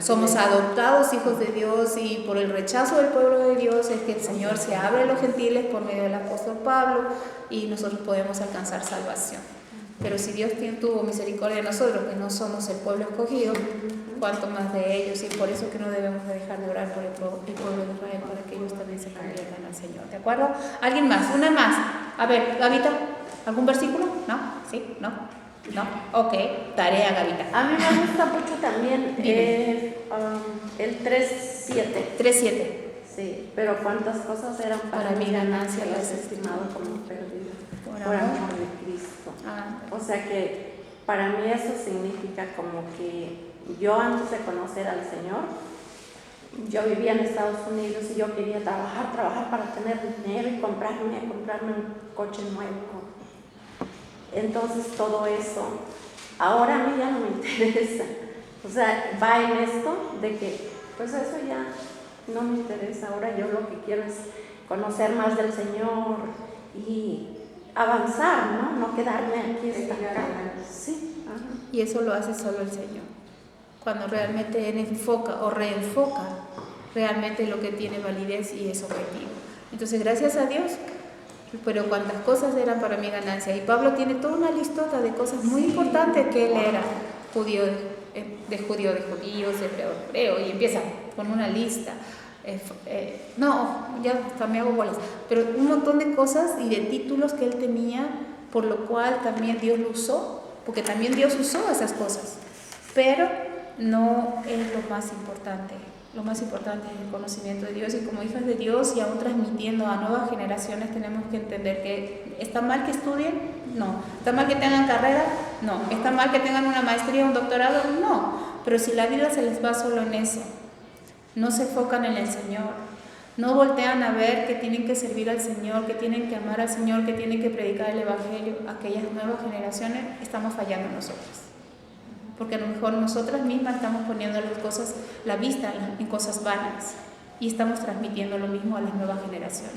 somos adoptados hijos de Dios, y por el rechazo del pueblo de Dios es que el Señor se abre a los gentiles por medio del apóstol Pablo, y nosotros podemos alcanzar salvación. Pero si Dios tuvo misericordia de nosotros, que no somos el pueblo escogido, cuanto más de ellos, y por eso que no debemos de dejar de orar por el pueblo de Israel, para que ellos también se conviertan al Señor, ¿de acuerdo? ¿Alguien más? Una más. A ver, Gavita, ¿algún versículo? ¿No? ¿Sí? ¿No? ¿No? Ok, tarea, Gavita. A mí me gusta mucho también el 3:7. 3:7. Sí, pero cuántas cosas eran para mí ganancia, las he estimado como perdido por amor de Cristo. O sea que para mí eso significa como que yo, antes de conocer al Señor, yo vivía en Estados Unidos y yo quería trabajar para tener dinero y comprarme un coche nuevo. Entonces todo eso, ahora a mí ya no me interesa. O sea, va en esto de que, pues eso ya no me interesa. Ahora yo lo que quiero es conocer más del Señor y avanzar, ¿no? No quedarme aquí estancada. Sí. Y eso lo hace solo el Señor. Cuando realmente Él enfoca o reenfoca realmente lo que tiene validez y es objetivo. Entonces, gracias a Dios, pero cuántas cosas eran para mi ganancia. Y Pablo tiene toda una listota de cosas muy importantes que él era judío, de judíos, de hebreo, y empieza con una lista. No, ya hasta me hago bolas, pero un montón de cosas y de títulos que él tenía, por lo cual también Dios lo usó, porque también Dios usó esas cosas, pero no es lo más importante. Lo más importante es el conocimiento de Dios, y como hijas de Dios y aún transmitiendo a nuevas generaciones tenemos que entender que está mal que estudien, no, está mal que tengan carrera, no, está mal que tengan una maestría, un doctorado, no, pero si la vida se les va solo en eso, no se enfocan en el Señor, no voltean a ver que tienen que servir al Señor, que tienen que amar al Señor, que tienen que predicar el Evangelio a aquellas nuevas generaciones, estamos fallando nosotros. Porque a lo mejor nosotras mismas estamos poniendo las cosas, la vista en cosas vanas, y estamos transmitiendo lo mismo a las nuevas generaciones.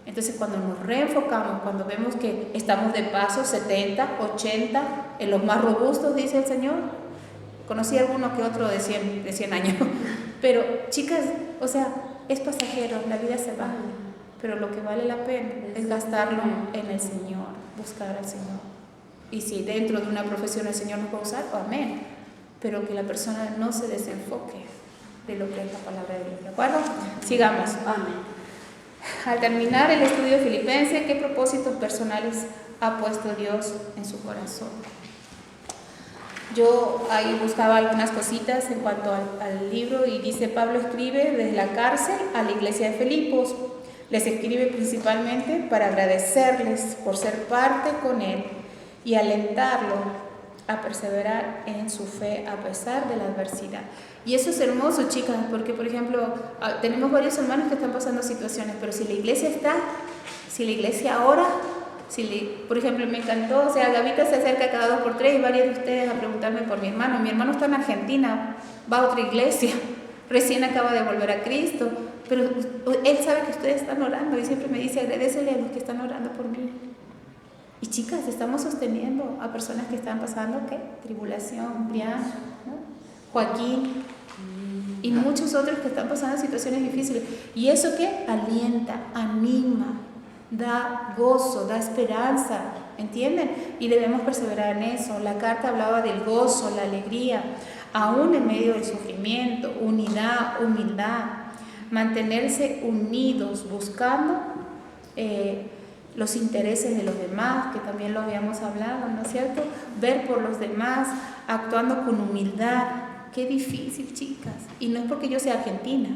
Entonces, cuando nos reenfocamos, cuando vemos que estamos de paso 70, 80, en los más robustos, dice el Señor, conocí alguno que otro de 100 años, pero chicas, o sea, es pasajero, la vida se va, pero lo que vale la pena es gastarlo en el Señor, buscar al Señor. Y si dentro de una profesión el Señor nos va a usar, amén, pero que la persona no se desenfoque de lo que es la palabra de Dios, ¿de acuerdo? Sigamos. Amén. Al terminar el estudio filipense, ¿qué propósitos personales ha puesto Dios en su corazón? Yo ahí buscaba algunas cositas en cuanto al libro, y dice: Pablo escribe desde la cárcel a la iglesia de Filipos. Les escribe principalmente para agradecerles por ser parte con él y alentarlo a perseverar en su fe a pesar de la adversidad. Y eso es hermoso, chicas, porque por ejemplo tenemos varios hermanos que están pasando situaciones, pero si la iglesia está, si la iglesia ora, por ejemplo, me encantó, o sea, Gavita se acerca cada 2 por 3 y varios de ustedes a preguntarme por mi hermano está en Argentina, va a otra iglesia, recién acaba de volver a Cristo, pero él sabe que ustedes están orando y siempre me dice: agradecele a los que están orando por mí. Y chicas, estamos sosteniendo a personas que están pasando, ¿qué? Tribulación, Brian, ¿no? Joaquín y muchos otros que están pasando situaciones difíciles. ¿Y eso qué? Alienta, anima, da gozo, da esperanza, ¿entienden? Y debemos perseverar en eso. La carta hablaba del gozo, la alegría, aún en medio del sufrimiento, unidad, humildad, mantenerse unidos, buscando los intereses de los demás, que también lo habíamos hablado, ¿no es cierto? Ver por los demás, actuando con humildad. Qué difícil, chicas. Y no es porque yo sea argentina.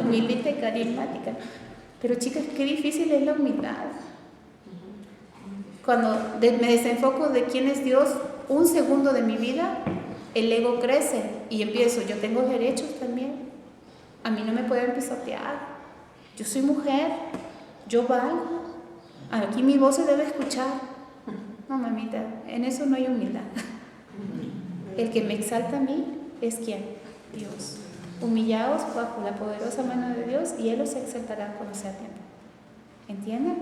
Humilde y carismática. Pero chicas, qué difícil es la humildad. Cuando me desenfoco de quién es Dios, un segundo de mi vida, el ego crece y empiezo: yo tengo derechos también. A mí no me pueden pisotear. Yo soy mujer, yo valgo, aquí mi voz se debe escuchar. No, mamita, en eso no hay humildad. El que me exalta a mí es ¿quién? Dios. Humillaos bajo la poderosa mano de Dios y Él os exaltará cuando sea tiempo. ¿Entienden?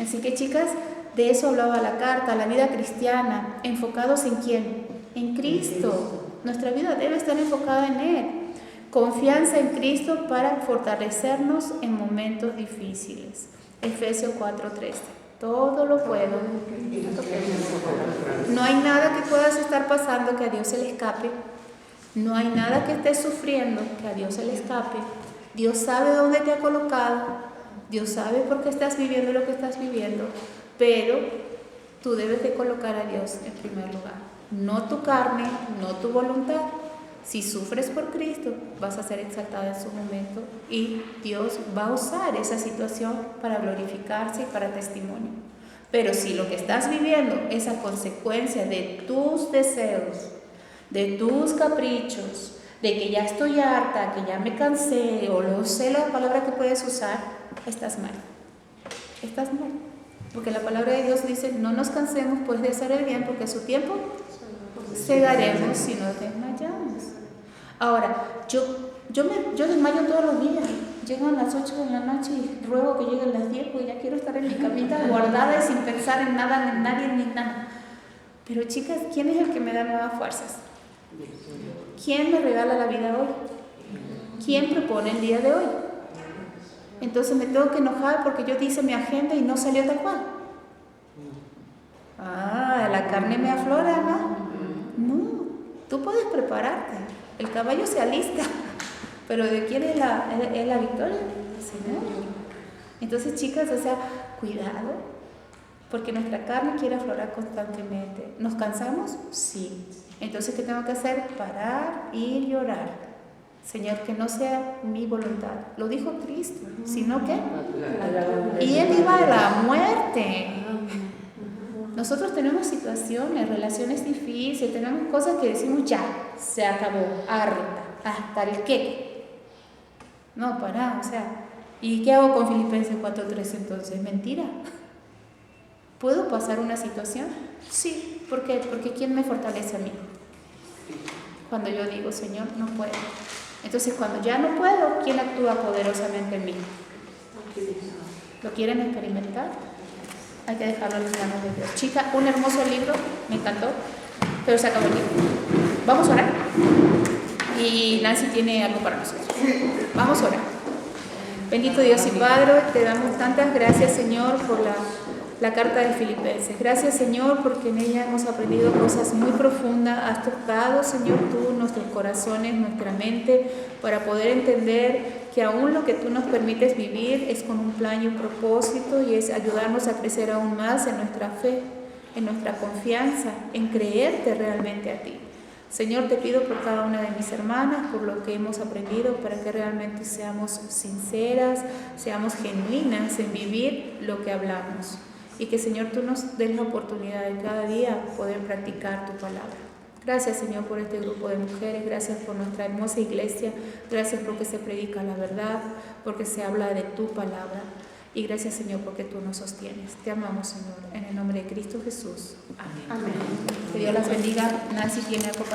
Así que, chicas, de eso hablaba la carta, la vida cristiana, enfocados en ¿quién? En Cristo. Nuestra vida debe estar enfocada en Él. Confianza en Cristo para fortalecernos en momentos difíciles. Efesios 4:13. Todo lo puedo. No hay nada que puedas estar pasando que a Dios se le escape. No hay nada que estés sufriendo que a Dios se le escape. Dios sabe dónde te ha colocado. Dios sabe por qué estás viviendo lo que estás viviendo. Pero tú debes de colocar a Dios en primer lugar. No tu carne, no tu voluntad. Si sufres por Cristo, vas a ser exaltada en su momento y Dios va a usar esa situación para glorificarse y para testimonio. Pero si lo que estás viviendo es a consecuencia de tus deseos, de tus caprichos, de que ya estoy harta, que ya me cansé, o no sé la palabra que puedes usar, estás mal. Estás mal. Porque la palabra de Dios dice: no nos cansemos pues de hacer el bien, porque a su tiempo segaremos si no desmayamos. Ahora, yo desmayo todos los días. Llegan las 8 de la noche y ruego que lleguen las 10, porque ya quiero estar en mi camita guardada y sin pensar en nada, en nadie, ni nada. Pero chicas, ¿quién es el que me da nuevas fuerzas? ¿Quién me regala la vida hoy? ¿Quién propone el día de hoy? Entonces me tengo que enojar porque yo hice mi agenda y no salió tal cual. Ah, la carne me aflora, ¿no? No, tú puedes prepararte. El caballo se alista, pero ¿de quién es la victoria? Señor. Entonces, chicas, o sea, cuidado, porque nuestra carne quiere aflorar constantemente. ¿Nos cansamos? Sí. Entonces, ¿qué tengo que hacer? Parar y llorar. Señor, que no sea mi voluntad. Lo dijo Cristo, sino que... Y Él iba a la muerte. Nosotros tenemos situaciones, relaciones difíciles, tenemos cosas que decimos ya, se acabó, harta, hasta el qué. No, para, o sea, ¿y qué hago con Filipenses 4:3 entonces? ¿Mentira? ¿Puedo pasar una situación? Sí, ¿por qué? Porque ¿quién me fortalece a mí? Cuando yo digo, Señor, no puedo. Entonces, cuando ya no puedo, ¿quién actúa poderosamente en mí? ¿Lo quieren experimentar? Hay que dejarlo en las manos de Dios. Chica, un hermoso libro, me encantó, pero se acabó el libro. Vamos a orar. Y Nancy tiene algo para nosotros. Vamos a orar. Bendito Dios y Padre, te damos tantas gracias, Señor, por la carta de Filipenses. Gracias, Señor, porque en ella hemos aprendido cosas muy profundas. Has tocado, Señor, tú nuestros corazones, nuestra mente, para poder entender que aún lo que tú nos permites vivir es con un plan y un propósito, y es ayudarnos a crecer aún más en nuestra fe, en nuestra confianza, en creerte realmente a ti. Señor, te pido por cada una de mis hermanas, por lo que hemos aprendido, para que realmente seamos sinceras, seamos genuinas en vivir lo que hablamos. Y que, Señor, tú nos des la oportunidad de cada día poder practicar tu palabra. Gracias, Señor, por este grupo de mujeres. Gracias por nuestra hermosa iglesia. Gracias porque se predica la verdad, porque se habla de tu palabra. Y gracias, Señor, porque tú nos sostienes. Te amamos, Señor, en el nombre de Cristo Jesús. Amén. Amén. Que Dios las bendiga. Nancy tiene algo para